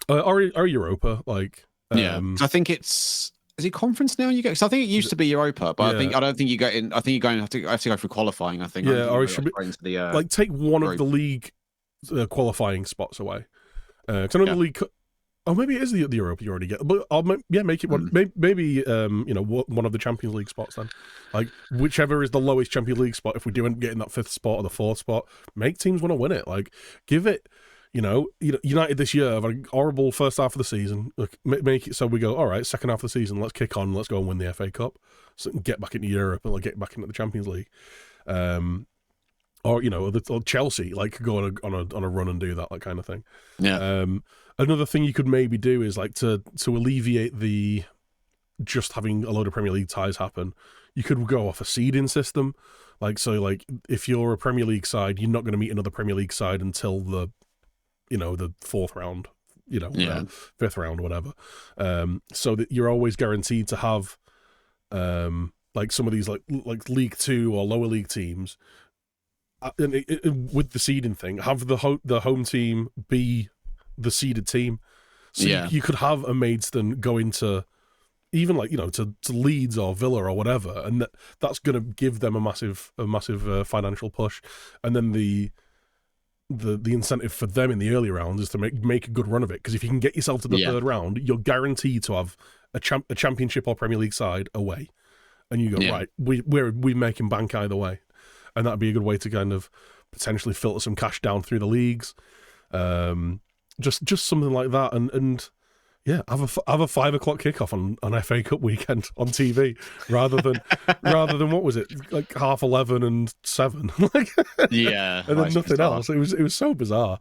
[SPEAKER 2] or Europa, like
[SPEAKER 1] I think it's. Is it conference now? You go. So I think it used to be Europa, but I don't think you go in. I think you're have to go through qualifying. I think.
[SPEAKER 2] Yeah, or it should be like take one of the league qualifying spots away. Because I know the league. Oh, maybe it is the Europa you already get, but I'll make it one. Maybe one of the Champions League spots then. Like whichever is the lowest Champions League spot. If we do end up getting that 5th spot or the 4th spot, make teams want to win it. Like give it. United this year have a horrible first half of the season. Make it so we go, all right, second half of the season, let's kick on, let's go and win the FA Cup, so get back into Europe and get back into the Champions League, or Chelsea like go on a run and do that kind of thing.
[SPEAKER 1] Yeah.
[SPEAKER 2] Another thing you could maybe do is like to alleviate the just having a load of Premier League ties happen. You could go off a seeding system, so if you're a Premier League side, you're not going to meet another Premier League side until the 4th round, 5th round, whatever. So that you're always guaranteed to have, like some of these like League 2 or lower league teams, and with the seeding thing, have the home team be the seeded team. So you could have a Maidstone go into even to Leeds or Villa or whatever, and that's going to give them a massive financial push, and then the incentive for them in the early rounds is to make a good run of it, because if you can get yourself to the 3rd round, you're guaranteed to have a championship or Premier League side away, and you go right, we're making bank either way, and that'd be a good way to kind of potentially filter some cash down through the leagues, just something like that, and yeah, have a 5 o'clock kickoff on FA Cup weekend on TV rather than what was it, like 11:30 and 7, and then nothing
[SPEAKER 1] bizarre.
[SPEAKER 2] else. It was so bizarre.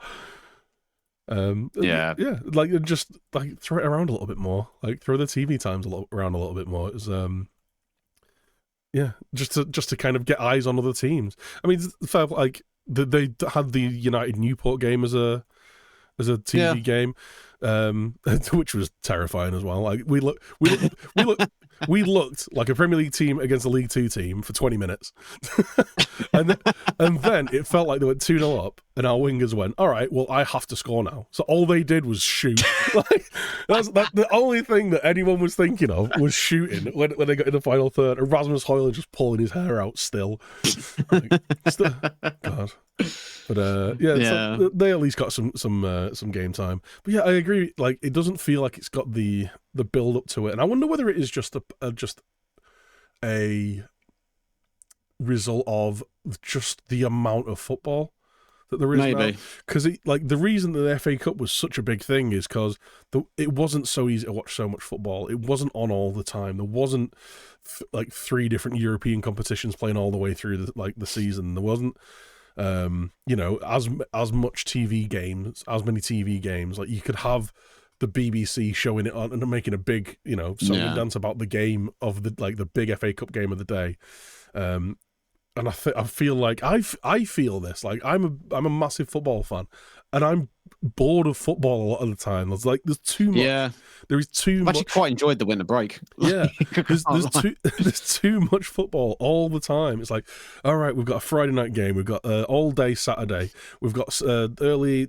[SPEAKER 2] Just like throw it around a little bit more, like throw the TV times around a little bit more. It was just to kind of get eyes on other teams. I mean, like they had the United Newport game as a TV game, which was terrifying as well. Like we looked like a Premier League team against a League 2 team for 20 minutes, and then it felt like they went 2-0 up, and our wingers went, "All right, well, I have to score now." So all they did was shoot. Like that's the only thing that anyone was thinking of was shooting when they got in the final third. And Rasmus Højlund just pulling his hair out still. God. But so they at least got some game time. But yeah, I agree. Like it doesn't feel like it's got the build up to it, and I wonder whether it is just a result of just the amount of football that there is now.
[SPEAKER 1] Maybe.
[SPEAKER 2] Because the reason that the FA Cup was such a big thing is because it wasn't so easy to watch so much football. It wasn't on all the time. There wasn't like 3 different European competitions playing all the way through the season. There wasn't as much TV games, as many TV games. Like you could have the BBC showing it on and making a big song and dance about the game of the big FA Cup game of the day. And I feel like I feel this, like I'm a massive football fan, and I'm bored of football a lot of the time. There's too much. Yeah. There is too much.
[SPEAKER 1] I've actually quite enjoyed the winter break.
[SPEAKER 2] Yeah, there's too much football all the time. It's like, all right, we've got a Friday night game, we've got all day Saturday, we've got early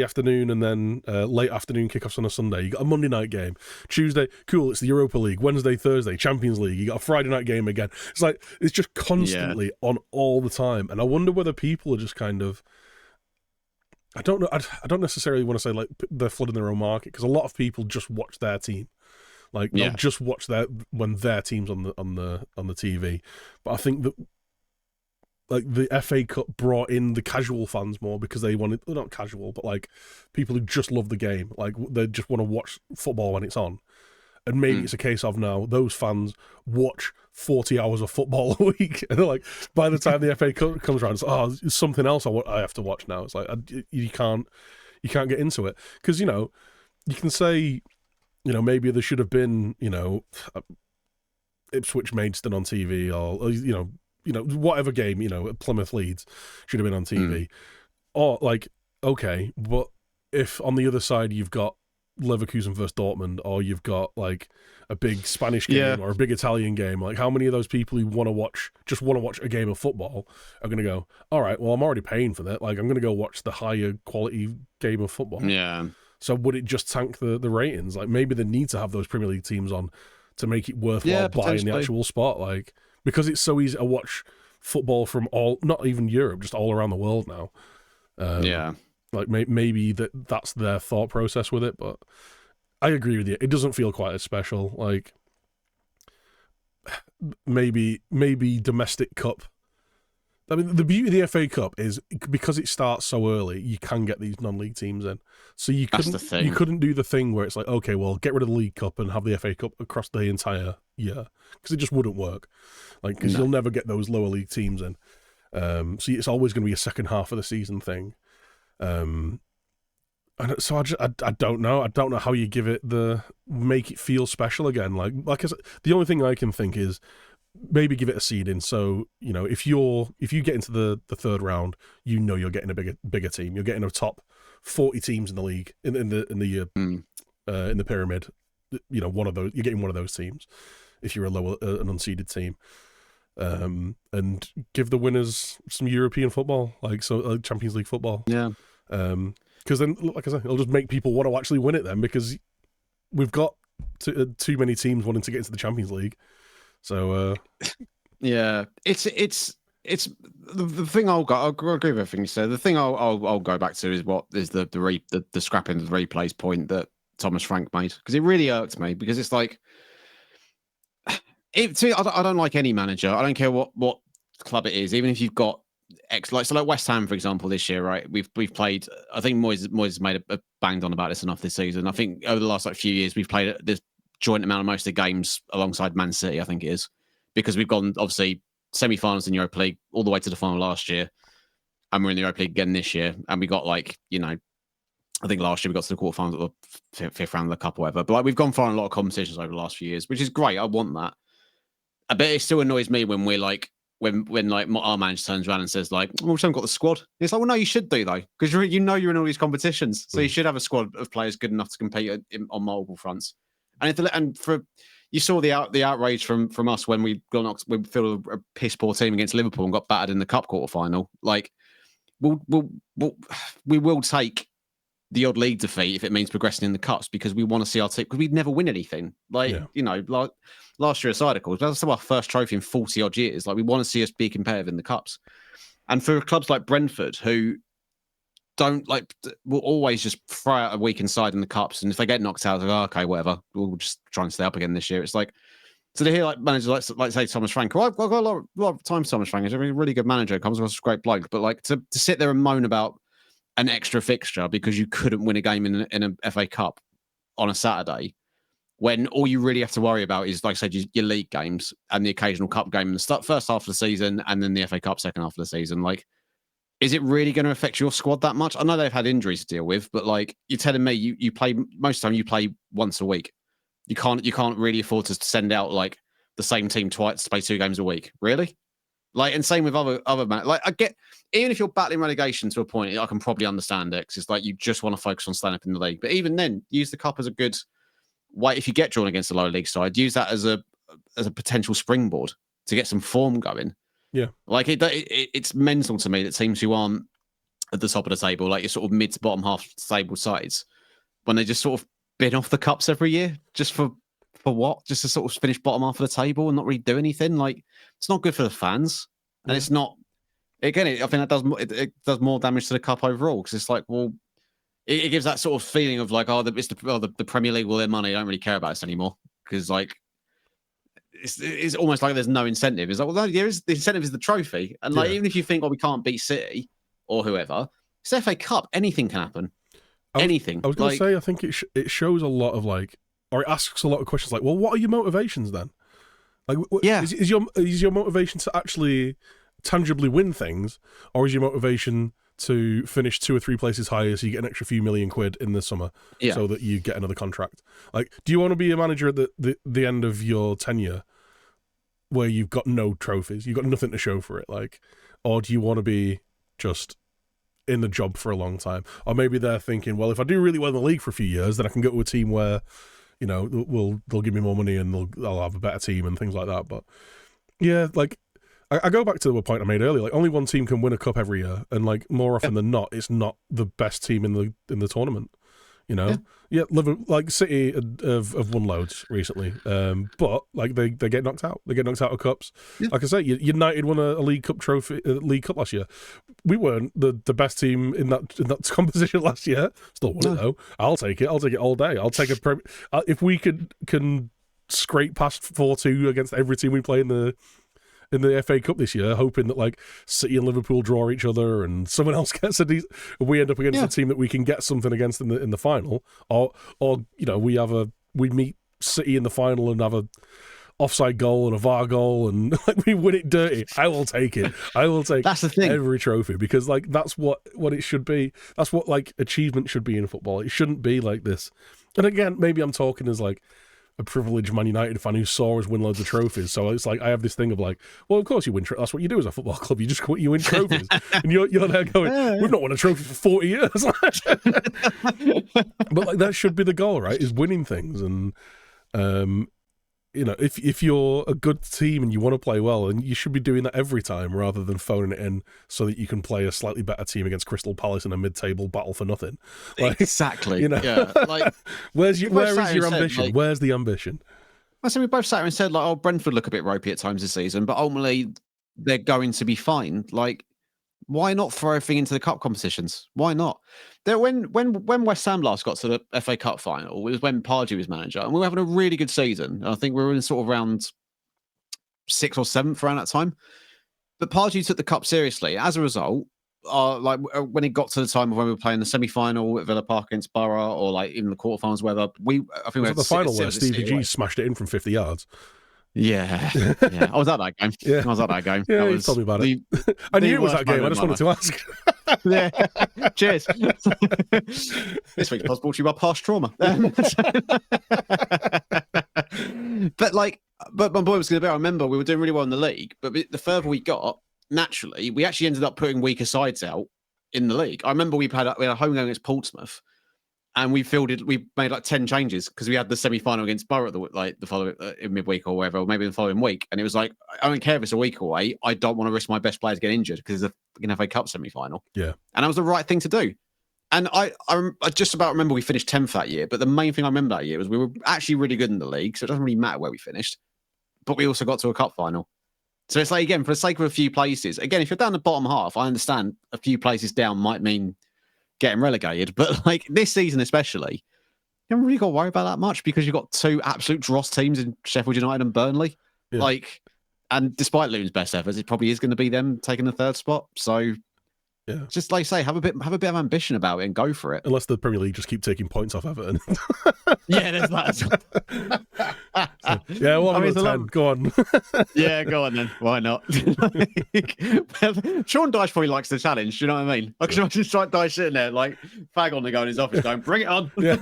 [SPEAKER 2] afternoon and then late afternoon kickoffs on a Sunday. You got a Monday night game, Tuesday, cool, it's the Europa League. Wednesday, Thursday, Champions League. You got a Friday night game again. It's like it's just constantly on all the time, and I wonder whether people are just kind of. I don't know. I don't necessarily want to say like they're flooding their own market, because a lot of people just watch their team, like they'll just watch when their team's on the TV. But I think that like the FA Cup brought in the casual fans more because they wanted, well, not casual, but like people who just love the game, like they just want to watch football when it's on. And maybe it's a case of now those fans watch 40 hours of football a week, and they're like, by the time the FA Cup comes around, it's something else I have to watch now. It's like you can't get into it, because you can say maybe there should have been Ipswich Maidstone on TV, or whatever game Plymouth Leeds should have been on TV, or like okay, but if on the other side you've got Leverkusen versus Dortmund, or you've got like a big Spanish game or a big Italian game, like how many of those people who want to watch a game of football are going to go, all right, well I'm already paying for that, like I'm going to go watch the higher quality game of football. So would it just tank the ratings? Like maybe they need to have those Premier League teams on to make it worthwhile buying the actual spot, like because it's so easy to watch football from not even Europe, just all around the world now. Like maybe that's their thought process with it, but I agree with you. It doesn't feel quite as special. Like maybe domestic cup. I mean, the beauty of the FA Cup is because it starts so early, you can get these non-league teams in. So you couldn't do the thing where it's like, okay, well, get rid of the League Cup and have the FA Cup across the entire year, because it just wouldn't work. Like, because you'll never get those lower league teams in. So it's always going to be a second half of the season thing. And so I don't know. I don't know how you make it feel special again. Like I said, the only thing I can think is maybe give it a seeding. So if you get into the third round, you're getting a bigger team. You're getting a top 40 teams in the league in the pyramid. One of those, you're getting one of those teams if you're an unseeded team. And give the winners some European football, like Champions League football. Yeah. Because then, like I said, it'll just make people want to actually win it then, because we've got too many teams wanting to get into the Champions League. So
[SPEAKER 1] it's the thing. I'll agree with everything you said. The thing I'll go back to is what is the scrapping the replays point that Thomas Frank made, because it really irked me, because it's like. I don't like any manager. I don't care what club it is, even if you've got like West Ham, for example, this year, right? We've played. I think Moyes made a banged on about this enough this season. I think over the last few years, we've played this joint amount of most of the games alongside Man City. I think it is, because we've gone obviously semi-finals in Europa League all the way to the final last year, and we're in the Europa League again this year, and we got I think last year we got to the quarterfinals or the fifth round of the cup or whatever. But we've gone far in a lot of competitions over the last few years, which is great. I want that. But it still annoys me when we're like, when our manager turns around and says like, "Oh, we haven't got the squad." It's like, well, no, you should do though, because you're in all these competitions, so you should have a squad of players good enough to compete on multiple fronts. And you saw the outrage from us when we filled a piss poor team against Liverpool and got battered in the cup quarter final. Like, we will take the odd league defeat if it means progressing in the cups, because we want to see our team, because we'd never win anything. Like last year at Sidicals, that's our first trophy in 40 odd years. Like, we want to see us be competitive in the cups. And for clubs like Brentford, who will always just throw out a weakened side in the cups, and if they get knocked out, like, okay, whatever, we'll just try and stay up again this year. It's like, So to hear like managers like say Thomas Frank, I've got a lot of time for Thomas Frank. He's a really good manager, comes across as a great bloke. But like to sit there and moan about an extra fixture because you couldn't win a game in an FA Cup on a Saturday, when all you really have to worry about is, like I said, your league games and the occasional cup game in the first half of the season, and then the FA Cup second half of the season. Like, is it really going to affect your squad that much? I know they've had injuries to deal with, but like you're telling me you play most of the time you play once a week. You can't really afford to send out like the same team twice to play 2 games a week. Really? Like, and same with other man. Like, I get, even if you're battling relegation to a point, I can probably understand it, because it's like you just want to focus on staying up in the league. But even then, use the cup as a good way. If you get drawn against a lower league side, use that as a potential springboard to get some form going.
[SPEAKER 2] Yeah,
[SPEAKER 1] like it's mental to me that teams who aren't at the top of the table, like your sort of mid to bottom half table sides, when they just sort of bin off the cups every year just for what? Just to sort of finish bottom half of the table and not really do anything. Like, it's not good for the fans, and it's not. Again, I think that does more damage to the cup overall, because it's like, well, it gives that sort of feeling of like, the Premier League will their money. I don't really care about this anymore, because like it's almost like there's no incentive. It's like, well, no, there is. The incentive is the trophy, and like even if you think, we can't beat City or whoever, it's FA Cup. Anything can happen. Anything.
[SPEAKER 2] I was going to say, I think it shows a lot of like, or it asks a lot of questions like, well, what are your motivations then? Like, is your motivation to actually tangibly win things, or is your motivation to finish 2 or 3 places higher so you get an extra few million quid in the summer so that you get another contract? Like, do you want to be a manager at the end of your tenure where you've got no trophies, you've got nothing to show for it, like, or do you want to be just in the job for a long time? Or maybe they're thinking, well, if I do really well in the league for a few years, then I can go to a team where, you know, they'll give me more money and I'll have a better team and things like that. But yeah, like I go back to the point I made earlier. Like, only one team can win a cup every year, and like more often than not, it's not the best team in the tournament. You know, like City have won loads recently, but like they get knocked out. They get knocked out of cups. Yeah. Like I say, United won a League Cup trophy, League Cup last year. We weren't the best team in that competition last year. Still won it though. I'll take it. I'll take it all day. I'll take if we can scrape past 4-2 against every team we play in the FA Cup this year, hoping that like City and Liverpool draw each other and someone else gets we end up against a team that we can get something against in the final, or you know, we meet City in the final and have a offside goal and a VAR goal and like we win it dirty. I will take it. I will take
[SPEAKER 1] that's the thing.
[SPEAKER 2] Every trophy, because like that's what it should be. That's what like achievement should be in football. It shouldn't be like this. And again, maybe I'm talking as like a privileged Man United fan who saw us win loads of trophies. So it's like I have this thing of like, well, of course you win. That's what you do as a football club. You just you win trophies, and you're there going, we've not won a trophy for 40 years. But like that should be the goal, right? Is winning things, and you know, if you're a good team and you want to play well, and you should be doing that every time rather than phoning it in so that you can play a slightly better team against Crystal Palace in a mid-table battle for nothing. Like,
[SPEAKER 1] exactly.
[SPEAKER 2] You know,
[SPEAKER 1] yeah. Like,
[SPEAKER 2] where is your ambition? Like, where's the ambition?
[SPEAKER 1] I said we both sat here and said like, oh, Brentford look a bit ropey at times this season, but ultimately they're going to be fine. Like, why not throw everything into the cup competitions? Why not? When West Ham last got to the FA Cup final, it was when Pardew was manager, and we were having a really good season. I think we were in sort of round 6th or 7th around that time. But Pardew took the cup seriously. As a result, like when it got to the time of when we were playing the semi-final at Villa Park against Borough, or like even the quarterfinals, whether I think
[SPEAKER 2] was it the final where Stevie G smashed it in from 50 yards.
[SPEAKER 1] Yeah. I was at that game.
[SPEAKER 2] Yeah.
[SPEAKER 1] I was at that game.
[SPEAKER 2] Yeah,
[SPEAKER 1] that
[SPEAKER 2] you told me about it. I knew it was that game. I just wanted to ask.
[SPEAKER 1] Yeah. Cheers. This week's possible to you by past trauma. But my boy was going to be. I remember we were doing really well in the league, but the further we got, naturally, we actually ended up putting weaker sides out in the league. I remember we had a home game against Portsmouth, and we made like 10 changes because we had the semi-final against Borough the following in midweek or whatever, or maybe the following week. And it was like, I don't care if it's a week away. I don't want to risk my best players getting injured because it's a FA Cup semi-final.
[SPEAKER 2] Yeah.
[SPEAKER 1] And that was the right thing to do. And I just about remember we finished 10th that year. But the main thing I remember that year was we were actually really good in the league. So it doesn't really matter where we finished. But we also got to a cup final. So it's like, again, for the sake of a few places, again, if you're down the bottom half, I understand a few places down might mean getting relegated, but like this season especially, haven't really got to worry about that much because you've got two absolute dross teams in Sheffield United and Burnley.
[SPEAKER 2] Yeah.
[SPEAKER 1] Like, and despite Luton's best efforts, it probably is going to be them taking the third spot. So,
[SPEAKER 2] Yeah.
[SPEAKER 1] just like I say, have a bit of ambition about it and go for it.
[SPEAKER 2] Unless the Premier League just keep taking points off Everton.
[SPEAKER 1] Yeah, there's that.
[SPEAKER 2] Yeah, well, I mean, 10. Go on.
[SPEAKER 1] Yeah, go on then. Why not? Sean Dyche probably likes the challenge. Do you know what I mean? I can imagine Dyche sitting there, like, fag on the go in his office going, bring it on.
[SPEAKER 2] Yeah.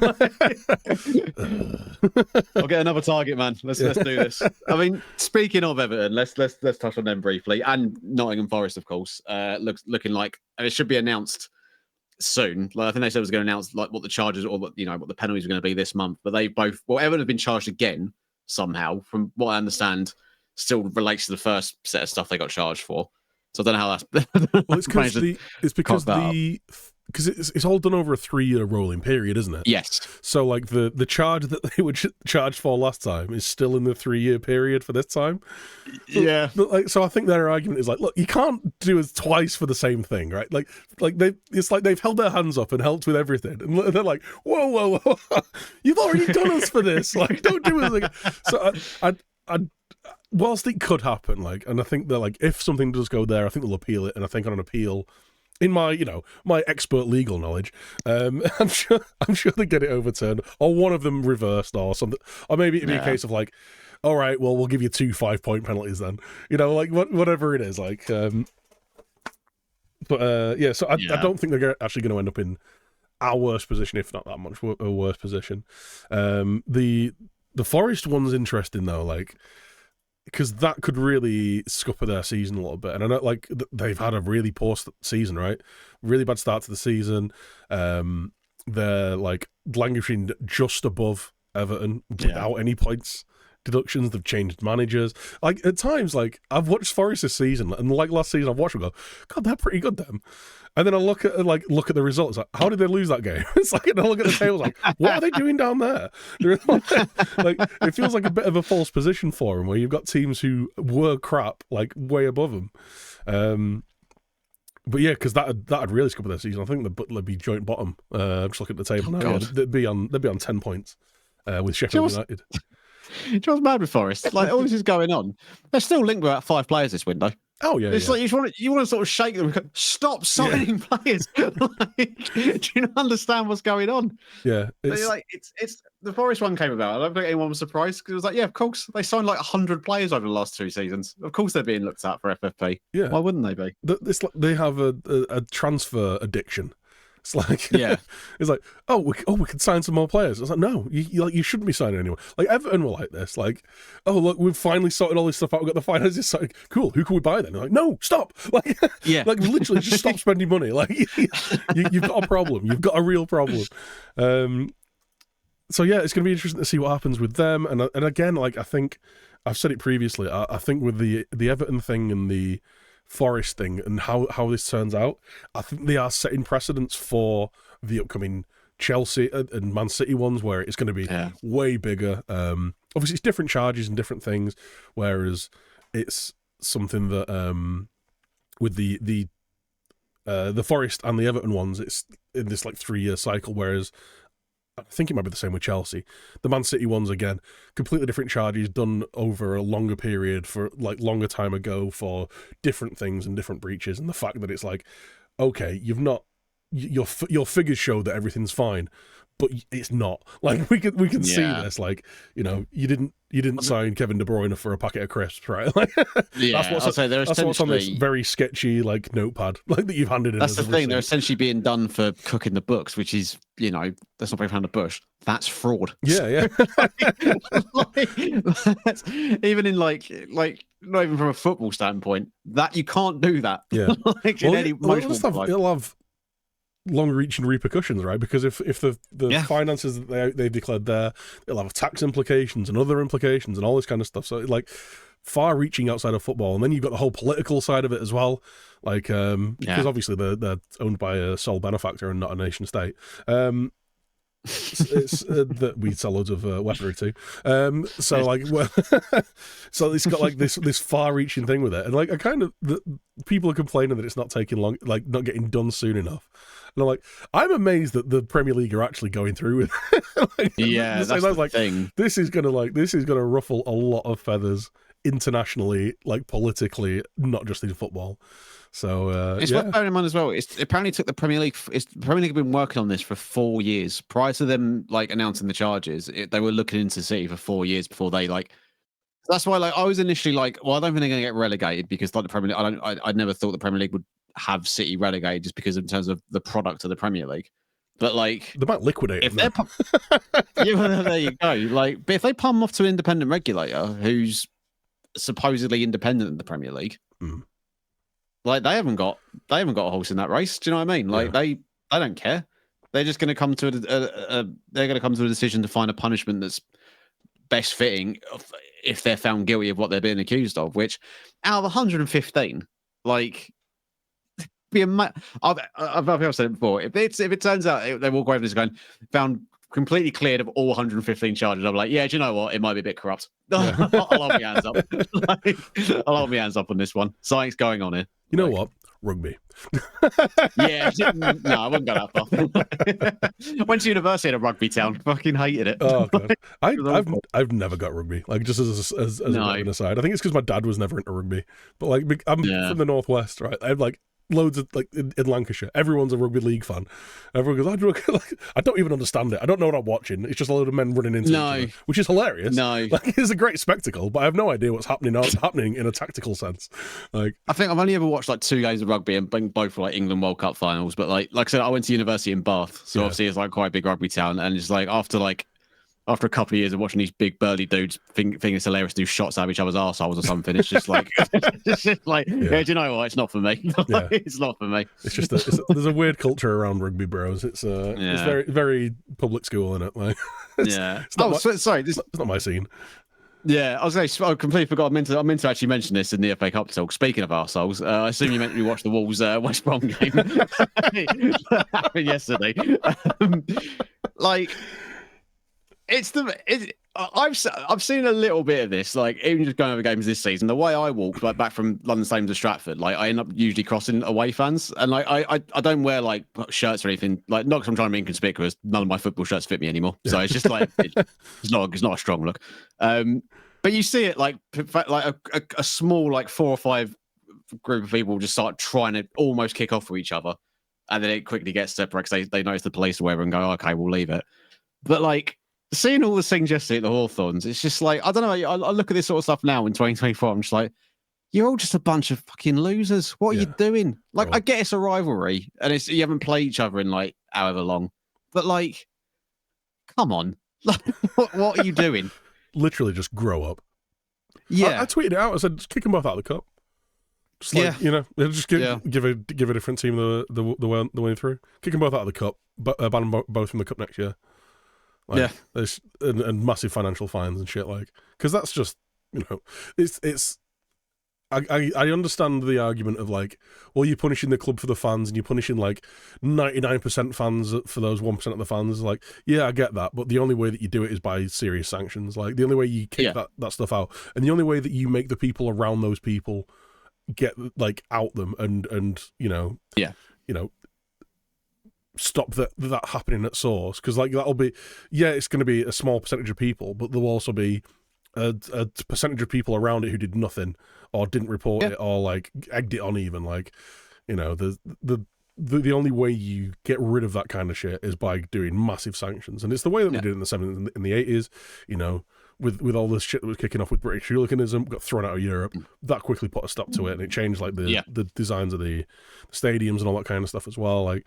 [SPEAKER 1] I'll get another target, man. Let's do this. I mean, speaking of Everton, let's touch on them briefly. And Nottingham Forest, of course, looking like it should be announced soon. Like I think they said it was going to announce like what the charges or what the penalties are going to be this month. But they both, Everton have been charged again somehow. From what I understand, still relates to the first set of stuff they got charged for. So I don't know how that's.
[SPEAKER 2] Well, because it's all done over a 3-year rolling period, isn't it?
[SPEAKER 1] Yes.
[SPEAKER 2] So like the charge that they were charged for last time is still in the 3-year period for this time.
[SPEAKER 1] Yeah.
[SPEAKER 2] So I think their argument is like, look, you can't do it twice for the same thing, right? Like it's like they've held their hands up and helped with everything, and they're like, whoa, you've already done us for this. Like, don't do it again. So I whilst it could happen, like, and I think that like if something does go there, I think they'll appeal it, and I think on an appeal, in my my expert legal knowledge, I'm sure they get it overturned, or one of them reversed, or something, or maybe it'd be a case of like, all right, well, we'll give you 2 5-point penalties then, like whatever it is, like. Yeah, so I don't think they're actually going to end up in our worst position, if not that much a worse position. The Forest one's interesting though, like, because that could really scupper their season a little bit. And I know, like, they've had a really poor season, right? Really bad start to the season. They're, like, languishing just above Everton without any points deductions. They've changed managers. Like, at times, like, I've watched Forest this season, and like last season, I've watched them go, God, they're pretty good, them. And then I look at the results. Like, how did they lose that game? It's like, and I look at the table, like, what are they doing down there? Like, it feels like a bit of a false position for them, where you've got teams who were crap, like way above them. But yeah, because that'd really scupper their season. I think they'd be joint bottom. I'm just looking at the table now. Yeah, they'd be on 10 points with Sheffield United.
[SPEAKER 1] Do you know what's mad with Forest? Like, all this is going on. They're still linked with about 5 players this window.
[SPEAKER 2] Oh yeah,
[SPEAKER 1] it's like you want to sort of shake them. And go, stop signing players. Like, do you not understand what's going on?
[SPEAKER 2] Yeah,
[SPEAKER 1] it's the Forest one came about. I don't think anyone was surprised because it was like, yeah, of course they signed like 100 players over the last 2 seasons. Of course they're being looked at for FFP. Yeah, why wouldn't they be?
[SPEAKER 2] It's like they have a transfer addiction. It's like, it's like, we can sign some more players. It's like, no, you shouldn't be signing anyone. Like Everton were like this, like, oh look, we've finally sorted all this stuff out. We've got the finances. It's like, cool. Who can we buy then? They're like, no, stop. Like, like literally, just stop spending money. Like, you've got a problem. You've got a real problem. So yeah, it's going to be interesting to see what happens with them. And again, like I think I've said it previously. I think with the Everton thing and the Forest thing and how this turns out, I think they are setting precedents for the upcoming Chelsea and Man City ones, where it's going to be way bigger. Obviously, it's different charges and different things, whereas it's something that with the Forest and the Everton ones, it's in this like 3-year cycle, whereas I think it might be the same with Chelsea. The Man City ones, again, completely different charges done over a longer period for like longer time ago for different things and different breaches. And the fact that it's like, okay, you've not your figures show that everything's fine, but it's not. Like we can see this. Like, you didn't sign Kevin De Bruyne for a packet of crisps, right? Like, that's what's on this very sketchy like notepad, like that you've handed in.
[SPEAKER 1] That's the thing. They're essentially being done for cooking the books, which is, that's not very around the bush. That's fraud.
[SPEAKER 2] Yeah.
[SPEAKER 1] That's, even in like not even from a football standpoint, that you can't do that.
[SPEAKER 2] Yeah.
[SPEAKER 1] It'll
[SPEAKER 2] have long-reaching repercussions, right? Because if the finances that they've declared there, it'll have tax implications and other implications and all this kind of stuff. So like far-reaching outside of football, and then you've got the whole political side of it as well. Like because obviously they're owned by a sole benefactor and not a nation state. It's that we sell loads of weaponry to. So like, well, so it's got like this far-reaching thing with it, and like I kind of people are complaining that it's not taking long, like not getting done soon enough. And I'm amazed that the Premier League are actually going through with it.
[SPEAKER 1] Yeah, that's the thing.
[SPEAKER 2] This is gonna ruffle a lot of feathers internationally, like politically, not just in football. So
[SPEAKER 1] it's worth bearing in mind as well. It apparently took the Premier League. The Premier League have been working on this for 4 years prior to them like announcing the charges. They were looking into City for 4 years before they like. That's why I was initially like, well, I don't think they're going to get relegated because like the Premier League, I never thought the Premier League would have City relegated just because in terms of the product of the Premier League. But like
[SPEAKER 2] they might liquidate
[SPEAKER 1] if
[SPEAKER 2] them.
[SPEAKER 1] yeah, well, there you go. Like, but if they palm off to an independent regulator who's supposedly independent of the Premier League. Like they haven't got a horse in that race. Do you know what I mean? Like they don't care. They're just going to come to they're going to come to a decision to find a punishment that's best fitting if they're found guilty of what they're being accused of. Which out of 115, like I've said it before. If it turns out they walk away from this going found completely cleared of all 115 charges, I'm like, yeah, do you know what? It might be a bit corrupt. Yeah. I'll hold my hands up. I'll hold my hands up on this one. Something's going on here.
[SPEAKER 2] You know what? Rugby.
[SPEAKER 1] Yeah, no, I wouldn't go that far. Went to university in a rugby town. Fucking hated it.
[SPEAKER 2] Oh god, I've never got rugby. Like just as an aside, I think it's because my dad was never into rugby. But like I'm from the northwest, right? I have like loads of like in Lancashire, everyone's a rugby league fan. Everyone goes, I don't even understand it. I don't know what I'm watching. It's just a load of men running into each other, which is hilarious. Like it's a great spectacle, but I have no idea what's happening in a tactical sense. Like
[SPEAKER 1] I think I've only ever watched like 2 games of rugby and both were like England World Cup finals. But like I said, I went to university in Bath, so obviously it's like quite a big rugby town, and it's like after a couple of years of watching these big burly dudes think it's hilarious to do shots out of each other's arseholes or something, it's just like, yeah, do you know what? It's not for me. It's not for me.
[SPEAKER 2] It's just there's a weird culture around rugby, bros. It's very very public school, isn't it? Like, it's not it's not my scene.
[SPEAKER 1] Yeah, I was going to say, I completely forgot. I meant to actually mention this in the FA Cup talk. Speaking of arseholes, I assume you meant to watch the Wolves West Brom game that happened yesterday. I've seen a little bit of this, like even just going over games this season. The way I walk, like back from London Stadium to Stratford, like I end up usually crossing away fans, and like I don't wear like shirts or anything. Like not because I'm trying to be inconspicuous. None of my football shirts fit me anymore, so it's just like it's not a strong look. But you see it like a small like 4 or 5 group of people just start trying to almost kick off with each other, and then it quickly gets separated because they notice the police or whatever and go, okay, we'll leave it. But like. Seeing all the things yesterday at the Hawthorns, it's just like, I don't know, I look at this sort of stuff now in 2024, I'm just like, you're all just a bunch of fucking losers. What are you doing? Like, I get it's a rivalry, and you haven't played each other in like however long, but like, come on. Like, what are you doing?
[SPEAKER 2] Literally just grow up.
[SPEAKER 1] Yeah.
[SPEAKER 2] I tweeted it out, I said, just kick them both out of the cup. Just like, just give a different team the way through. Kick them both out of the cup, but ban them both from the cup next year. Like, there's and massive financial fines and shit, like, because that's just it's. I understand the argument of like, well, you're punishing the club for the fans and you're punishing like 99% fans for those 1% of the fans. Like, yeah, I get that, but the only way that you do it is by serious sanctions. Like, the only way you kick that stuff out, and the only way that you make the people around those people get like out them and stop that happening at source, because like that'll be it's going to be a small percentage of people, but there'll also be a percentage of people around it who did nothing or didn't report it or like egged it on, even like the only way you get rid of that kind of shit is by doing massive sanctions, and it's the way that they did it in the 70s, in the 80s, with all this shit that was kicking off with British hooliganism, got thrown out of Europe. That quickly put a stop to it, and it changed like the designs of the stadiums and all that kind of stuff as well. Like,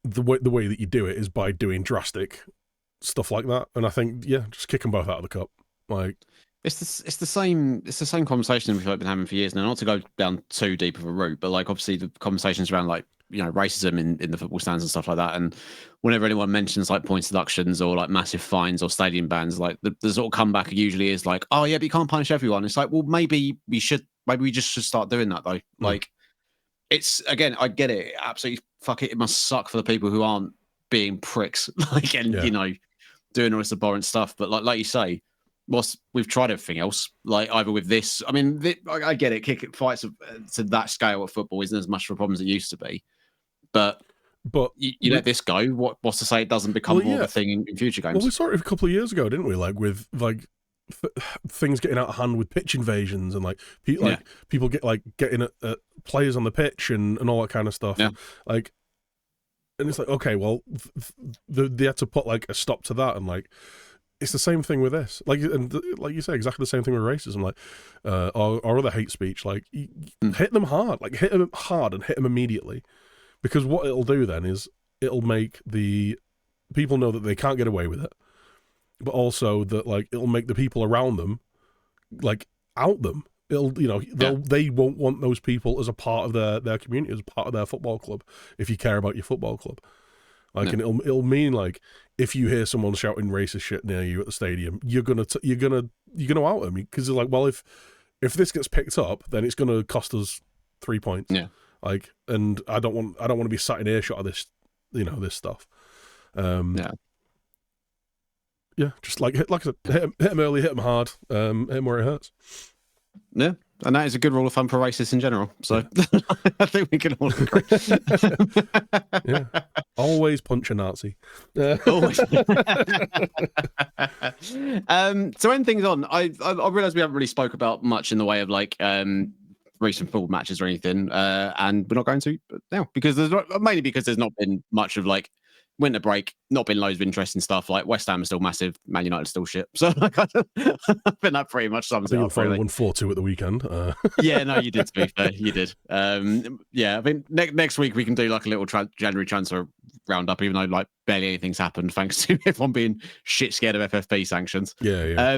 [SPEAKER 2] the way that you do it is by doing drastic stuff like that, and I think just kick them both out of the cup. Like,
[SPEAKER 1] it's the same conversation we've been having for years now. Not to go down too deep of a route, but like obviously the conversations around like racism in the football stands and stuff like that. And whenever anyone mentions like points deductions or like massive fines or stadium bans, like the sort of comeback usually is like, oh yeah, but you can't punish everyone. It's like, well, maybe we just should start doing that though. Like, it's, again, I get it. Absolutely, fuck it. It must suck for the people who aren't being pricks, like, and you know, doing all this abhorrent stuff. But like you say, we've tried everything else. Like either with this, I mean, I get it. Fights to that scale of football isn't as much of a problem as it used to be. But you let this go. What's to say it doesn't become more of a thing in future games?
[SPEAKER 2] Well, we saw it a couple of years ago, didn't we? Like with things getting out of hand with pitch invasions and people getting at players on the pitch and all that kind of stuff.
[SPEAKER 1] Yeah.
[SPEAKER 2] Like, and it's like, okay, well, they had to put like a stop to that, and like it's the same thing with this. Like, and like you say, exactly the same thing with racism, like or other hate speech. Like, hit them hard, like hit them hard and hit them immediately. Because what it'll do then is it'll make the people know that they can't get away with it, but also that like it'll make the people around them like out them. It'll, you know, they won't want those people as a part of their community, as a part of their football club. If you care about your football club, like, and it'll mean like if you hear someone shouting racist shit near you at the stadium, you're gonna out them because it's like, well, if this gets picked up, then it's gonna cost us 3 points.
[SPEAKER 1] Yeah.
[SPEAKER 2] Like, and I don't want to be sat in earshot of this, you know, this stuff. Yeah, just like I said, hit them early, hit them hard, hit them where it hurts.
[SPEAKER 1] Yeah, and that is a good rule of thumb for racists in general. So I think we can all agree.
[SPEAKER 2] Yeah, always punch a Nazi.
[SPEAKER 1] Always. To end things on, I realise we haven't really spoke about much in the way of like recent football matches or anything, and we're not going to now because mainly because there's not been much of like winter break, not been loads of interesting stuff. Like West Ham is still massive, Man United is still shit. So like, I think that pretty much sums it up.
[SPEAKER 2] Finally won 4-2 at the weekend.
[SPEAKER 1] Yeah, no, you did. To be fair, you did. Yeah, I think next week we can do like a little January transfer roundup, even though like barely anything's happened thanks to everyone being shit scared of FFP sanctions.
[SPEAKER 2] Yeah.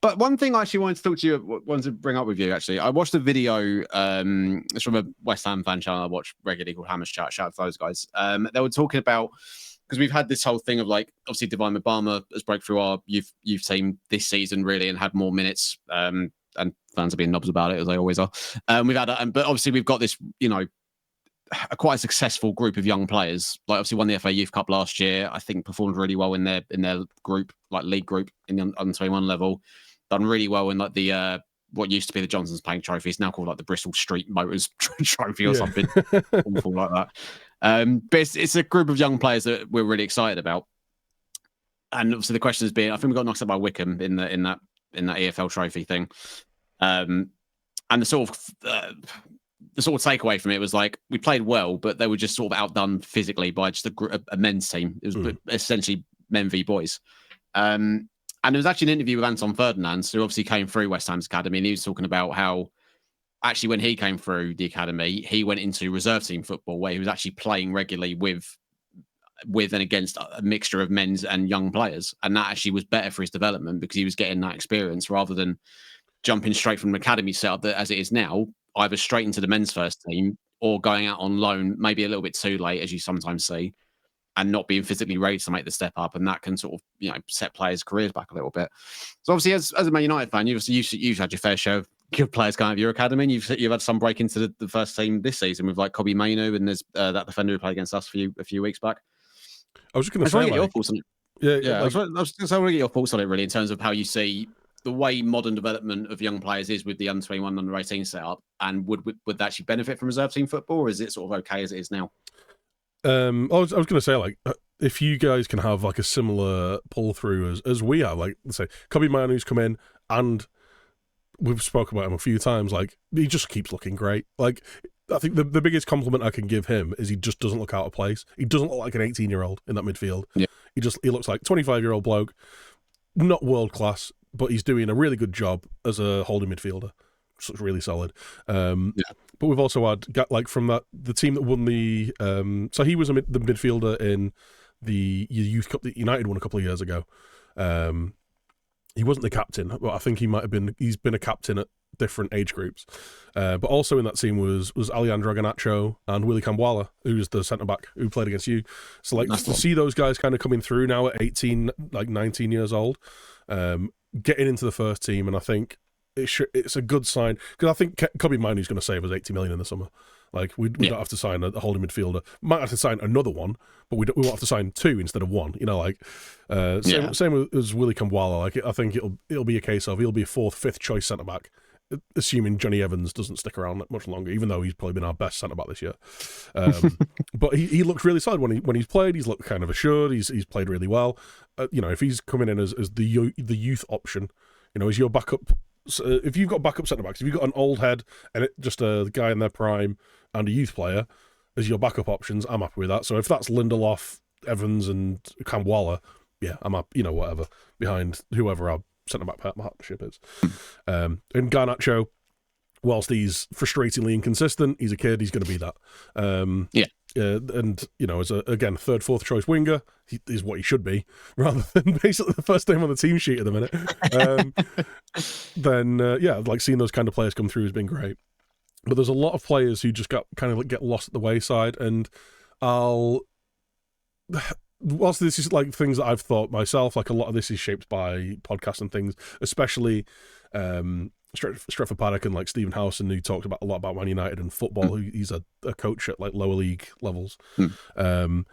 [SPEAKER 1] But one thing I actually wanted to talk to you, wanted to bring up with you, actually. I watched a video, it's from a West Ham fan channel I watch regularly called Hammers Chat. Shout out to those guys. They were talking about, because we've had this whole thing of like, obviously Divine Mabama has broke through our youth team this season, really, and had more minutes. And fans are being knobs about it, as they always are. We've had, but obviously we've got this, you know, quite a successful group of young players. Like obviously won the FA Youth Cup last year. I think performed really well in their group, like league group in the under 21 level. Done really well in like the what used to be the Johnson's Playing Trophy. It's now called like the Bristol Street Motors Trophy or something awful like that. But it's a group of young players that we're really excited about. And obviously the question has been, I think we got knocked out by Wickham in that EFL Trophy thing. And the sort of takeaway from it was like we played well, but they were just sort of outdone physically by just a men's team. It was essentially men v boys. And there was actually an interview with Anton Ferdinand, who obviously came through West Ham's academy, and he was talking about how actually when he came through the academy, he went into reserve team football where he was actually playing regularly with and against a mixture of men's and young players. And that actually was better for his development because he was getting that experience rather than jumping straight from an academy setup that, as it is now, either straight into the men's first team or going out on loan, maybe a little bit too late, as you sometimes see, and not being physically ready to make the step up. And that can sort of, you know, set players' careers back a little bit. So obviously, as a Man United fan, you've had your fair share of good players coming out of your academy, and you've had some break into the first team this season with like Kobe Mainu, and there's that defender who played against us a few weeks back.
[SPEAKER 2] I was just going to say,
[SPEAKER 1] your thoughts on it. I was going to get your thoughts on it, really, in terms of how you see the way modern development of young players is with the under 21, under 18 setup, and would they actually benefit from reserve team football, or is it sort of okay as it is now?
[SPEAKER 2] I was going to say, like, if you guys can have like a similar pull through as we have, like, let's say Kobe Manu's come in, and we've spoken about him a few times, like he just keeps looking great. Like, I think the biggest compliment I can give him is he just doesn't look out of place. He doesn't look like an 18-year-old in that midfield. Yeah. He looks like a 25-year-old bloke, not world class, but he's doing a really good job as a holding midfielder. So it's really solid. But we've also had, like, from the team that won the so he was the midfielder in the Youth Cup that United won a couple of years ago. He wasn't the captain, but I think he's been a captain at different age groups. But also in that team was Alejandro Garnacho and Willy Kambwala, who's the centre-back who played against you. So, like, to see those guys kind of coming through now at 18, like 19 years old, getting into the first team, and I think it's a good sign, because I think Kobe Mainoo's going to save us 80 million in the summer. Like we don't have to sign a holding midfielder. Might have to sign another one, but we won't have to sign two instead of one. You know, like same as Willie Kambwala. Like I think it'll be a case of he'll be a fourth, fifth choice centre back, assuming Johnny Evans doesn't stick around much longer. Even though he's probably been our best centre back this year, but he looked really solid when he's played. He's looked kind of assured. He's played really well. You know, if he's coming in as the youth option, you know, as your backup. So if you've got backup centre backs, if you've got an old head and just a guy in their prime and a youth player as your backup options, I'm happy with that. So if that's Lindelof, Evans, and Kambwala, yeah, I'm up. You know, whatever behind whoever our centre back partnership is. And Garnacho, whilst he's frustratingly inconsistent, he's a kid. He's going to be that. And you know, as again third, fourth choice winger, he is what he should be, rather than basically the first name on the team sheet at the minute. Then like seeing those kind of players come through has been great. But there's a lot of players who just get lost at the wayside, and whilst this is like things that I've thought myself, like a lot of this is shaped by podcasts and things, especially Stretford Paddock and like Stephen Howson, who talked about a lot about Man United and football. He's a coach at like lower league levels, and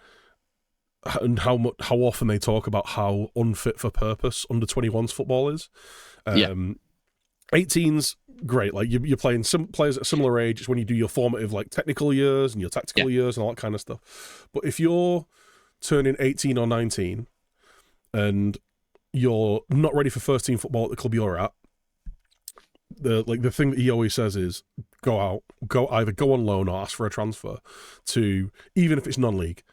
[SPEAKER 2] how often they talk about how unfit for purpose under 21s football is. 18s great, like you're playing some players at a similar age. It's when you do your formative like technical years and your tactical years and all that kind of stuff. But if you're turning 18 or 19 and you're not ready for first team football at the club you're at, the thing that he always says is either go on loan or ask for a transfer to, even if it's non-league,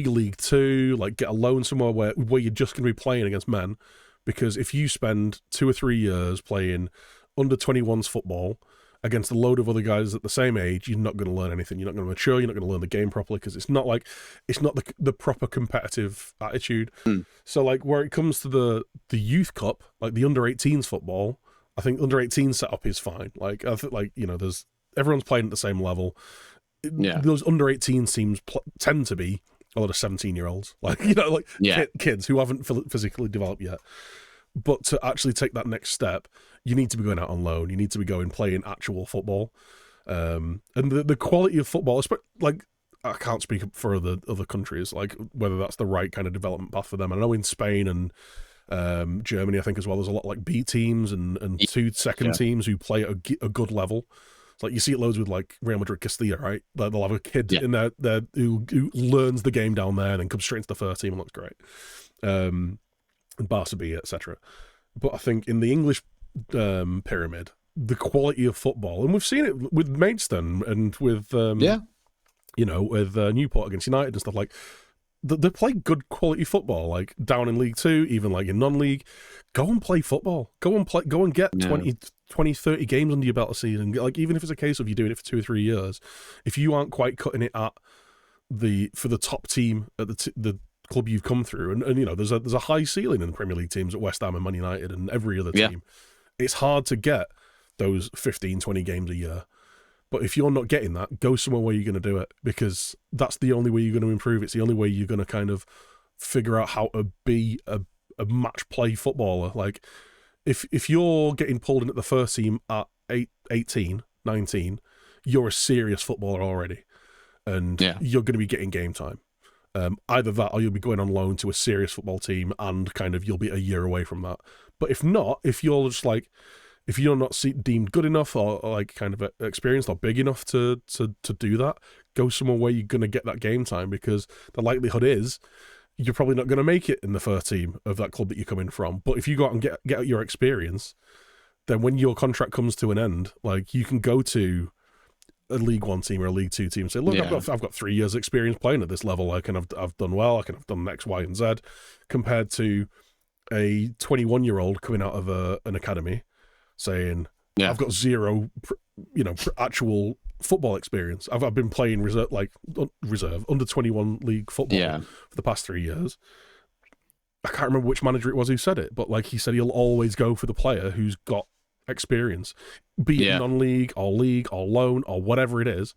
[SPEAKER 2] League Two, like get a loan somewhere where you're just going to be playing against men, because if you spend 2 or 3 years playing under 21s football against a load of other guys at the same age, you're not going to learn anything. You're not going to mature. You're not going to learn the game properly, because it's not the proper competitive attitude. So like where it comes to the youth cup, like the under 18s football, I think under 18 setup is fine. Like I think, like, you know, everyone's playing at the same level. Those under 18 teams tend to be a lot of 17-year-olds, like, you know, like kids who haven't physically developed yet. But to actually take that next step, you need to be going out on loan. You need to be going playing actual football. And the quality of football, like, I can't speak for other countries, like whether that's the right kind of development path for them. I know in Spain and Germany, I think as well, there's a lot of like B teams and 2 second teams who play at a good level. It's like you see it loads with like Real Madrid Castilla, right? They'll have a kid in there who learns the game down there and then comes straight into the first team and looks great. And Barca B, etc. But I think in the English pyramid, the quality of football, and we've seen it with Maidstone and with you know, with Newport against United and stuff, like they play good quality football, like down in League Two, even like in non-league. Go and play football. Go and get 20, 30 games under your belt a season. Like, even if it's a case of you doing it for 2 or 3 years, if you aren't quite cutting it for the top team at the club you've come through, and you know, there's a high ceiling in the Premier League teams at West Ham and Man United and every other team. It's hard to get those 15, 20 games a year. But if you're not getting that, go somewhere where you're going to do it, because that's the only way you're going to improve. It's the only way you're going to kind of figure out how to be a match play footballer. Like, if you're getting pulled in at the first team at 18, 19, you're a serious footballer already. And you're going to be getting game time. Either that or you'll be going on loan to a serious football team and kind of you'll be a year away from that. But if not, if you're just like, if you're not deemed good enough or like kind of experienced or big enough to do that, go somewhere where you're going to get that game time, because the likelihood is you're probably not going to make it in the first team of that club that you're coming from. But if you go out and get your experience, then when your contract comes to an end, like you can go to a League One team or a League Two team and say, look, I've got 3 years experience playing at this level. Like, and I've done well. I've done X, Y, and Z, compared to a 21-year-old coming out of an academy saying, I've got zero, actual football experience. I've been playing reserve under 21 league football for the past 3 years. I can't remember which manager it was who said it, but like he said, he'll always go for the player who's got experience, be it non-league or league or loan or whatever it is.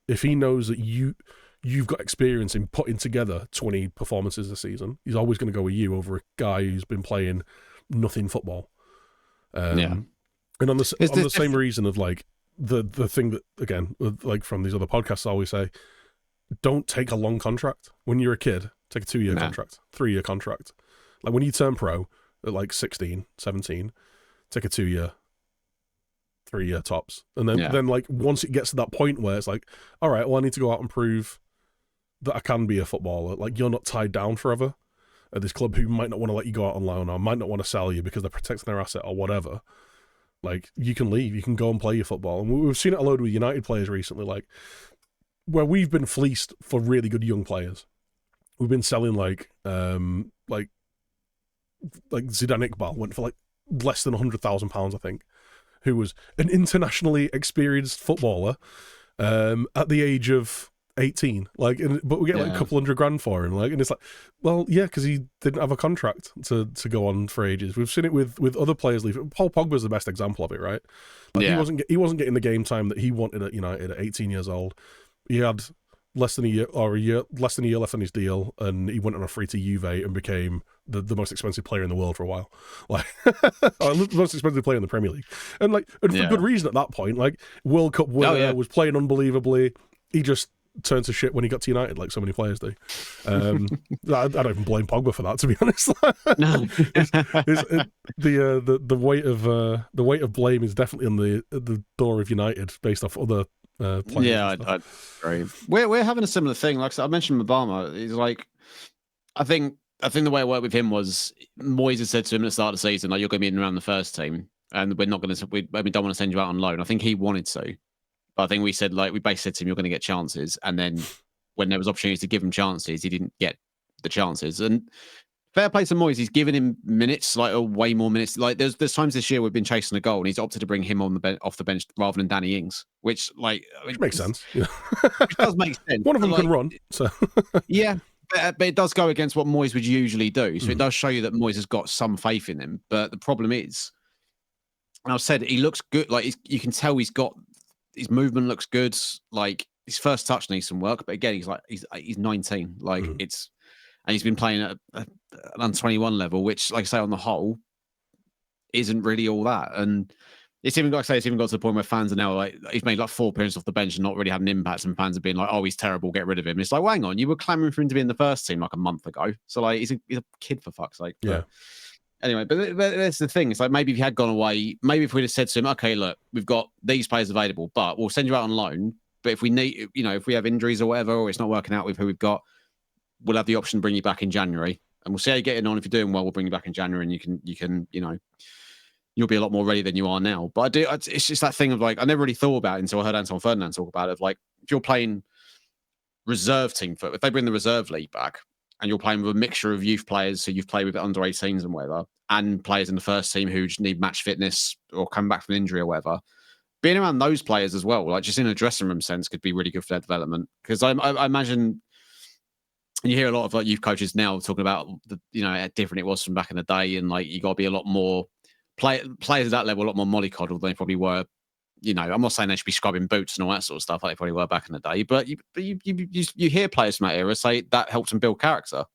[SPEAKER 2] If he knows that you've got experience in putting together 20 performances a season, he's always going to go with you over a guy who's been playing nothing football. And on the same reason of like, the thing that, again, like from these other podcasts I always say, don't take a long contract. When you're a kid, take a 2-year contract, 3-year contract. Like when you turn pro at like 16, 17, take a 2-year, 3-year tops. And then like once it gets to that point where it's like, all right, well, I need to go out and prove that I can be a footballer. Like you're not tied down forever at this club who might not want to let you go out on loan or might not want to sell you because they're protecting their asset or whatever. Like you can leave, you can go and play your football. And we've seen it a load with United players recently, like where we've been fleeced for really good young players. We've been selling like Zidane Iqbal went for like less than £100,000, I think, who was an internationally experienced footballer at the age of 18. Like, but we get like a couple $100,000 for him. Like, and it's like, well, yeah, because he didn't have a contract to go on for ages. We've seen it with other players leaving. Paul Pogba's the best example of it, right? Like, he wasn't getting the game time that he wanted at United at 18 years old. He had less than a year left on his deal, and he went on a free to Juve and became the most expensive player in the world for a while, like the most expensive player in the Premier League, and for good reason at that point. Like World Cup winner, was playing unbelievably. He just turned to shit when he got to United, like so many players do. I don't even blame Pogba for that, to be honest.
[SPEAKER 1] No,
[SPEAKER 2] the weight of blame is definitely on the door of United based off other.
[SPEAKER 1] I'd agree. We're having a similar thing. Like I mentioned, Obama. He's like, I think the way it worked with him was Moyes had said to him at the start of the season, like, you're going to be in around the first team, and we're not going to. We don't want to send you out on loan. I think he wanted to, but I think we said, like, we basically said to him, you're going to get chances, and then when there was opportunities to give him chances, he didn't get the chances. And fair play to Moyes, he's given him minutes, like way more minutes. Like there's times this year we've been chasing a goal, and he's opted to bring him on off the bench rather than Danny Ings, which
[SPEAKER 2] makes sense. Yeah.
[SPEAKER 1] Which does make sense.
[SPEAKER 2] One of them can run, so
[SPEAKER 1] yeah, but it does go against what Moyes would usually do. So it does show you that Moyes has got some faith in him. But the problem is, and I've said, he looks good. Like you can tell his movement looks good. Like his first touch needs some work, but again, he's 19. Like and he's been playing at an under 21 level, which, like I say, on the whole, isn't really all that. And it's even got to the point where fans are now like, he's made like 4 appearances off the bench and not really had an impact, and fans have been like, oh, he's terrible, get rid of him. And it's like, well, hang on, you were clamoring for him to be in the first team like a month ago. So like, he's a kid, for fuck's sake.
[SPEAKER 2] Yeah.
[SPEAKER 1] Anyway, but that's the thing. It's like, maybe if he had gone away, maybe if we'd have said to him, okay, look, we've got these players available, but we'll send you out on loan. But if we need, if we have injuries or whatever, or it's not working out with who we've got, we'll have the option to bring you back in January, and we'll see how you're getting on. If you're doing well, we'll bring you back in January, and you can, you'll be a lot more ready than you are now. But it's just that thing of like, I never really thought about it until I heard Anton Ferdinand talk about it. Of like, if you're playing reserve team if they bring the reserve league back, and you're playing with a mixture of youth players who you've played with under 18s and whatever, and players in the first team who just need match fitness or come back from injury or whatever, being around those players as well, like just in a dressing room sense, could be really good for their development. Because I imagine. And you hear a lot of like youth coaches now talking about how different it was from back in the day, and like you got to be a lot more players at that level, a lot more mollycoddled than they probably were. I'm not saying they should be scrubbing boots and all that sort of stuff like they probably were back in the day, but you hear players from that era say that helped them build character,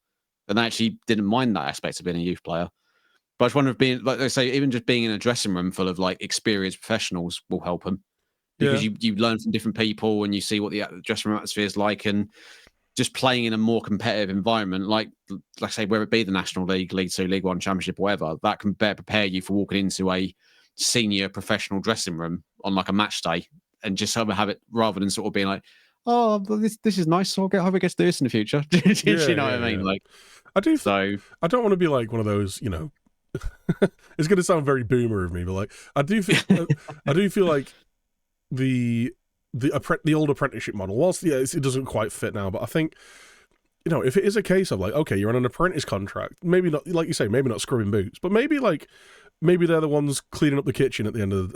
[SPEAKER 1] and they actually didn't mind that aspect of being a youth player. But I just wonder if being, like they say, even just being in a dressing room full of like experienced professionals will help them, because you learn from different people and you see what the dressing room atmosphere is like, and just playing in a more competitive environment, like I say, whether it be the National League, League Two, League One, Championship, whatever, that can better prepare you for walking into a senior professional dressing room on like a match day, and just have it rather than sort of being like, oh, this is nice, so I hope I get to do this in the future. Do you know what I mean? Like,
[SPEAKER 2] I do. So I don't want to be like one of those, it's going to sound very boomer of me, but like I do feel like the old apprenticeship model, whilst it doesn't quite fit now, but I think if it is a case of like, okay, you're on an apprentice contract, maybe not, like you say, maybe not scrubbing boots, but maybe they're the ones cleaning up the kitchen at the end of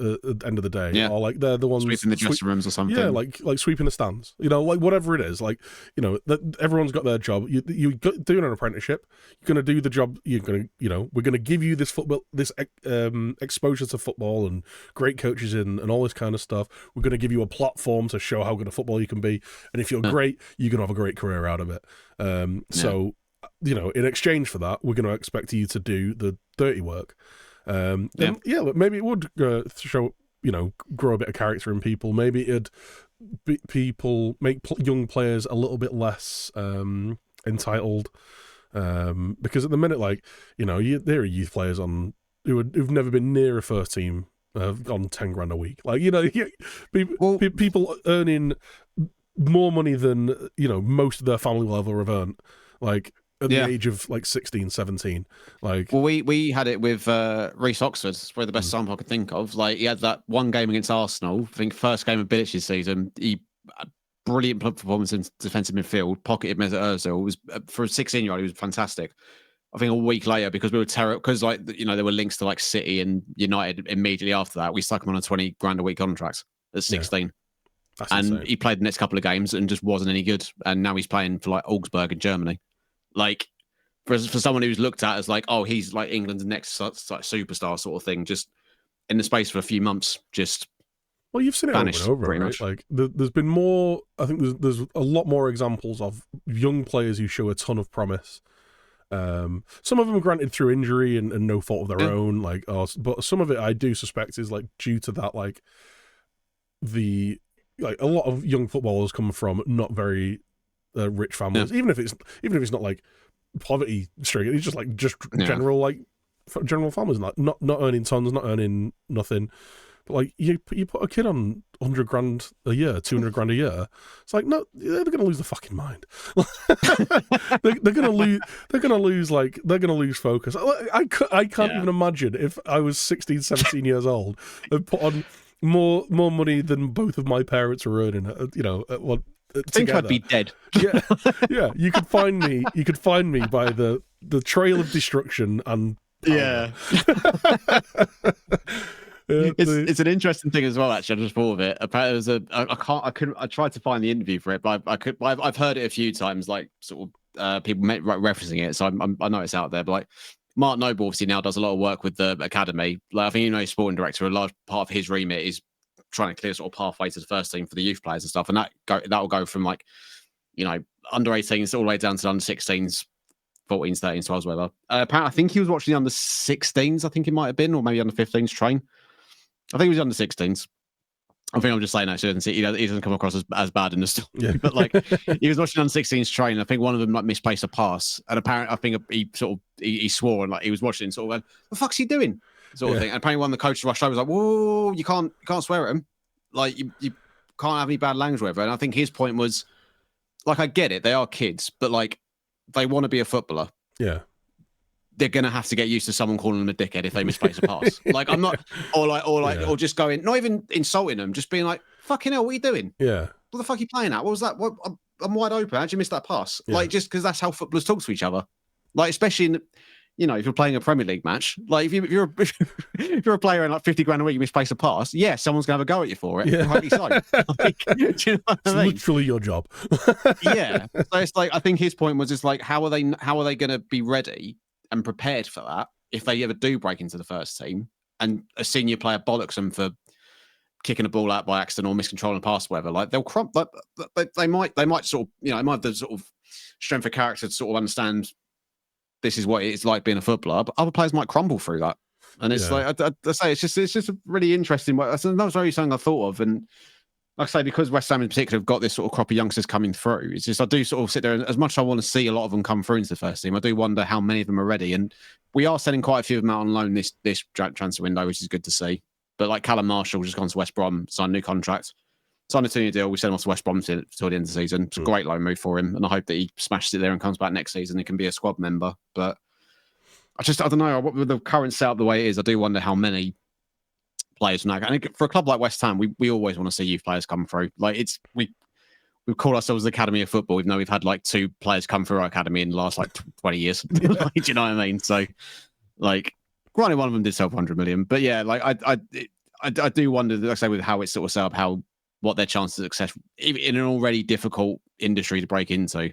[SPEAKER 2] the day, or like they're the ones
[SPEAKER 1] sweeping the dressing rooms or something.
[SPEAKER 2] Yeah, like sweeping the stands. like whatever it is. Like that everyone's got their job. You're doing an apprenticeship. You're going to do the job. You're going to we're going to give you this football, this exposure to football and great coaches and all this kind of stuff. We're going to give you a platform to show how good a footballer you can be. And if you're great, you're going to have a great career out of it. So in exchange for that, we're going to expect you to do the dirty work. But maybe it would show grow a bit of character in people. Maybe it'd make young players a little bit less entitled, because at the minute, there are youth players who've never been near a first team on 10 grand a week. People earning more money than most of their family will ever have earned, at the age of 16, 17.
[SPEAKER 1] We had it with Reece Oxford. It's probably the best sample I could think of. He had that one game against Arsenal, I think first game of Bilic's season. He brilliant performance in defensive midfield, pocketed Mesut Ozil. It was for a 16-year-old, he was fantastic. I think a week later, because we were terrible, because there were links to City and United immediately after that, we stuck him on a 20 grand a week contract at 16.
[SPEAKER 2] That's
[SPEAKER 1] and
[SPEAKER 2] insane.
[SPEAKER 1] He played the next couple of games and just wasn't any good. And now he's playing for Augsburg in Germany. For someone who's looked at as he's England's next superstar sort of thing, just in the space of a few months, just
[SPEAKER 2] well, you've seen it over and over, right? There's been more. I think there's a lot more examples of young players who show a ton of promise. Some of them granted through injury and no fault of their own, but some of it I do suspect is due to that, a lot of young footballers come from not very rich families, even if it's not poverty stricken, it's just general families, not earning tons, not earning nothing. But you put a kid on 100 grand a year, 200 grand a year, it's no, they're gonna lose the fucking mind. they're gonna lose focus. I can't even imagine if I was 16, 17 years old and put on more money than both of my parents were earning.
[SPEAKER 1] I think I'd be dead.
[SPEAKER 2] Yeah. You could find me by the trail of destruction and
[SPEAKER 1] It's an interesting thing as well. Actually, I just thought of it. Apparently, I tried to find the interview for it, but I've heard it a few times, people referencing it. So I know it's out there. But Mark Noble obviously now does a lot of work with the academy. I think he's sporting director. A large part of his remit is trying to clear sort of pathway to the first team for the youth players and stuff, and that will go from under 18s all the way down to under 16s, 14s, 13s, 12s, whatever. Apparently, I think he was watching the under 16s. I think it might have been, or maybe under 15s train. I think it was under 16s. I think I'm just saying that so he doesn't come across as bad in the story. But he was watching under 16s train. I think one of them misplaced a pass, and apparently I think he swore and he was watching sort of going, "What the fuck's he doing?" Sort of thing. And apparently one of the coaches rushed over was like, "Whoa, you can't swear at him. You can't have any bad language or whatever." And I think his point was, I get it, they are kids, but they want to be a footballer.
[SPEAKER 2] Yeah.
[SPEAKER 1] They're gonna have to get used to someone calling them a dickhead if they misplace a pass. I'm not, or just going, not even insulting them, just being "Fucking hell, what are you doing?
[SPEAKER 2] Yeah.
[SPEAKER 1] What the fuck are you playing at? What was that? What? I'm wide open. How'd you miss that pass?"
[SPEAKER 2] Yeah.
[SPEAKER 1] Just because that's how footballers talk to each other. Especially in, if you're playing a Premier League match, if you're a player in 50 grand a week, you misplace a pass, someone's gonna have a go at you for it.
[SPEAKER 2] Yeah.
[SPEAKER 1] Rightly so. Do you know what I mean?
[SPEAKER 2] Literally your job.
[SPEAKER 1] Yeah. So it's I think his point was just how are they gonna be ready and prepared for that if they ever do break into the first team and a senior player bollocks them for kicking a ball out by accident or miscontrolling a pass, whatever. They'll crump. They might sort of, it might have the sort of strength of character to sort of understand this is what it's like being a footballer, but other players might crumble through that. And it's I say it's just a really interesting. That was very something I thought of, and like I say, because West Ham in particular have got this sort of crop of youngsters coming through, it's just I do sort of sit there, and as much as I want to see a lot of them come through into the first team, I do wonder how many of them are ready. And we are sending quite a few of them out on loan this transfer window, which is good to see. But Callum Marshall just gone to West Brom, signed a new contract, signed a 2-year deal. We sent him off to West Brom till the end of the season. It's a great loan move for him, and I hope that he smashes it there and comes back next season and can be a squad member. But I don't know, with the current setup the way it is, I do wonder how many players now. And for a club like West Ham, we always want to see youth players come through. We call ourselves the Academy of Football, even though we've had 2 players come through our academy in the last 20 years. Do you know what I mean? So, granted, one of them did sell for 100 million, but yeah, I do wonder, like I say, with how it's sort of set up, what their chances of success in an already difficult industry to break into,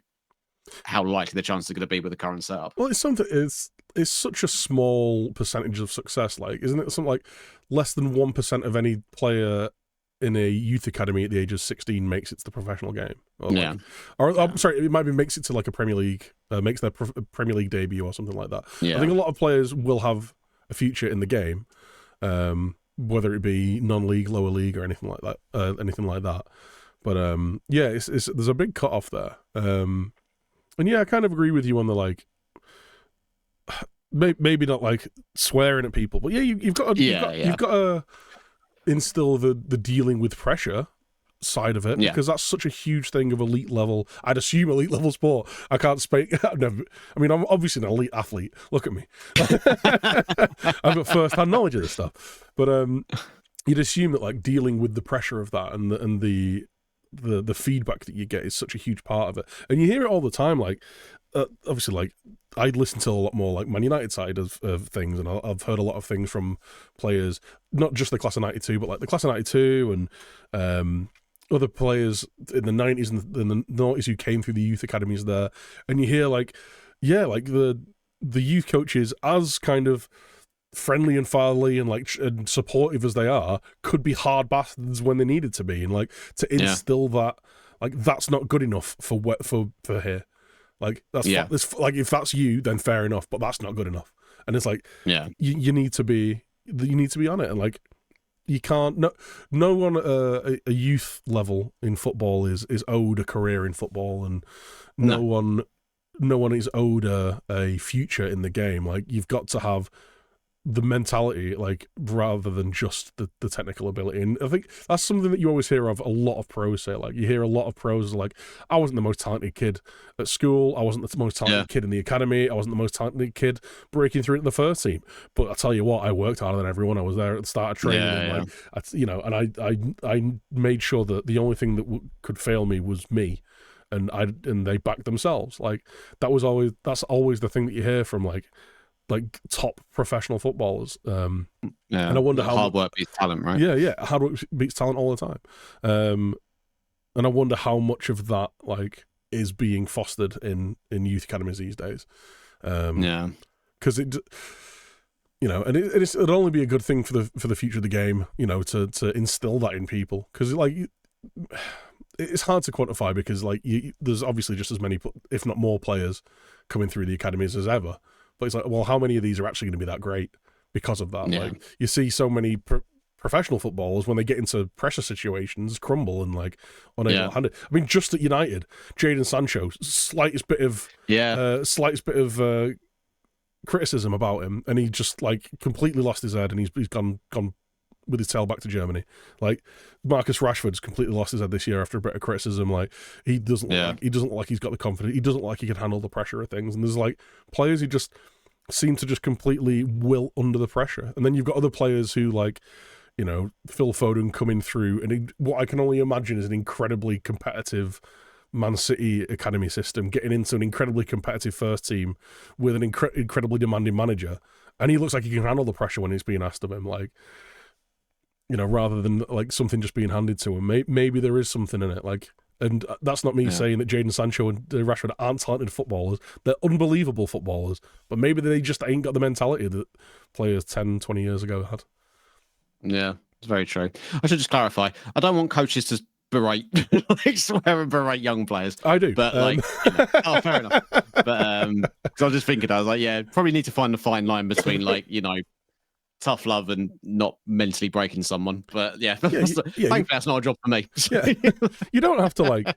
[SPEAKER 1] how likely the chances are going to be with the current setup.
[SPEAKER 2] Well, it's such a small percentage of success. Isn't it something less than 1% of any player in a youth academy at the age of 16 makes it to the professional game? I'm sorry, it might be makes it to a Premier League, makes their Premier League debut or something like that. Yeah. I think a lot of players will have a future in the game, whether it be non-league, lower league, or anything like that. But yeah, it's there's a big cut off there. And yeah, I kind of agree with you on the like, maybe not like swearing at people, but yeah, you've got to instill the dealing with pressure side of it, because that's such a huge thing of elite level. I'd assume elite level sport. I can't speak. I'm obviously an elite athlete. Look at me. I've got first-hand knowledge of this stuff. But you'd assume that like dealing with the pressure of that and the feedback that you get is such a huge part of it. And you hear it all the time. Like obviously, like I listen to a lot more like Man United side of things, and I've heard a lot of things from players, not just the class of '92, but like the class of '92 and other players in the 90s and the 90s who came through the youth academies there. And you hear like, yeah, like the youth coaches, as kind of friendly and fatherly and like and supportive as they are, could be hard bastards when they needed to be, and like to instill that, like that's not good enough for here. Like that's like if that's you, then fair enough, but that's not good enough. And it's like, you need to be on it, and like you can't. No one at a youth level in football is owed a career in football, and no one is owed a future in the game. Like you've got to have the mentality, like rather than just the technical ability. And I think that's something that you always hear of a lot of pros say. Like you hear a lot of pros like, I wasn't the most talented kid at school, I wasn't the most talented kid in the academy, I wasn't the most talented kid breaking through into the first team, but I tell you what, I worked harder than everyone. I was there at the start of training, and like I made sure that the only thing that could fail me was me, and they backed themselves. Like that's always the thing that you hear from like top professional footballers. And I wonder how
[SPEAKER 1] hard work beats talent, right?
[SPEAKER 2] Yeah, hard work beats talent all the time. And I wonder how much of that like is being fostered in youth academies these days. Because it, and it'd only be a good thing for the future of the game, to instill that in people. Because like it's hard to quantify, because like there's obviously just as many, if not more, players coming through the academies as ever. But it's like, well, how many of these are actually going to be that great because of that? Like you see so many professional footballers, when they get into pressure situations, crumble and like unable to handle it. I mean, just at United, Jadon Sancho, slightest bit of criticism about him, and he just like completely lost his head, and he's gone with his tail back to Germany. Like Marcus Rashford's completely lost his head this year after a bit of criticism. Like he doesn't look like he's got the confidence. He doesn't look like he can handle the pressure of things. And there's like players who just seem to just completely wilt under the pressure. And then you've got other players who like, Phil Foden coming through, and what I can only imagine is an incredibly competitive Man City academy system, getting into an incredibly competitive first team with an incredibly demanding manager, and he looks like he can handle the pressure when it's being asked of him. Like, rather than like something just being handed to him. Maybe there is something in it. Like, and that's not me saying that Jadon Sancho and Rashford aren't talented footballers. They're unbelievable footballers, but maybe they just ain't got the mentality that players 10, 20 years ago had. Yeah,
[SPEAKER 1] it's very true. I should just clarify. I don't want coaches to berate, like swear and berate young players.
[SPEAKER 2] I do,
[SPEAKER 1] but like, fair enough. But because I was just thinking, I was like, probably need to find a fine line between like, tough love and not mentally breaking someone. But thankfully that's not a job for me.
[SPEAKER 2] You don't have to like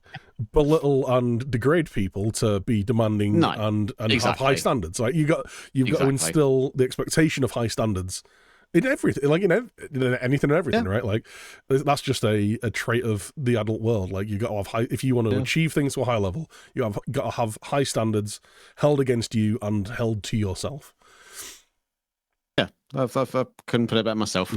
[SPEAKER 2] belittle and degrade people to be demanding and have high standards. Like you've got to instill the expectation of high standards in everything, like anything and everything, right? Like that's just a trait of the adult world. Like you got to have high, if you want to achieve things to a high level, you have got to have high standards held against you and held to yourself.
[SPEAKER 1] I couldn't put it better myself.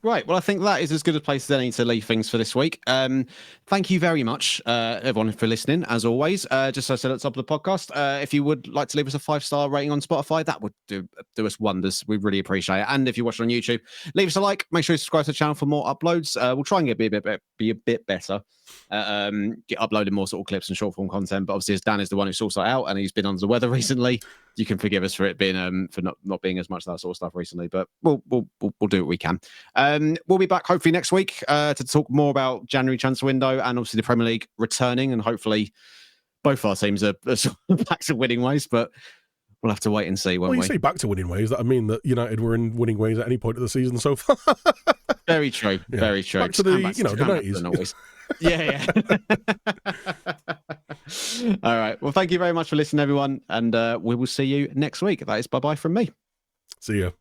[SPEAKER 1] Right. Well, I think that is as good a place as any to leave things for this week. Thank you very much, everyone, for listening. As always, just as I said at the top of the podcast, if you would like to leave us a 5-star rating on Spotify, that would do us wonders. We really appreciate it. And if you're watching on YouTube, leave us a like. Make sure you subscribe to the channel for more uploads. We'll try and be a bit better. Get uploading more sort of clips and short form content. But obviously, as Dan is the one who sorts that out, and he's been under the weather recently, you can forgive us for it being for not being as much of that sort of stuff recently. But we'll do what we can. We'll be back hopefully next week to talk more about January transfer window and obviously the Premier League returning, and hopefully both our teams are back to winning ways. But We'll have to wait and see, won't
[SPEAKER 2] Well, you
[SPEAKER 1] we?
[SPEAKER 2] say back to winning ways. That I mean that United were in winning ways at any point of the season so far.
[SPEAKER 1] Very true.
[SPEAKER 2] Yeah.
[SPEAKER 1] Very true.
[SPEAKER 2] Back to the, the 90s.
[SPEAKER 1] Yeah. All right. Well, thank you very much for listening, everyone. And we will see you next week. That is bye-bye from me.
[SPEAKER 2] See ya.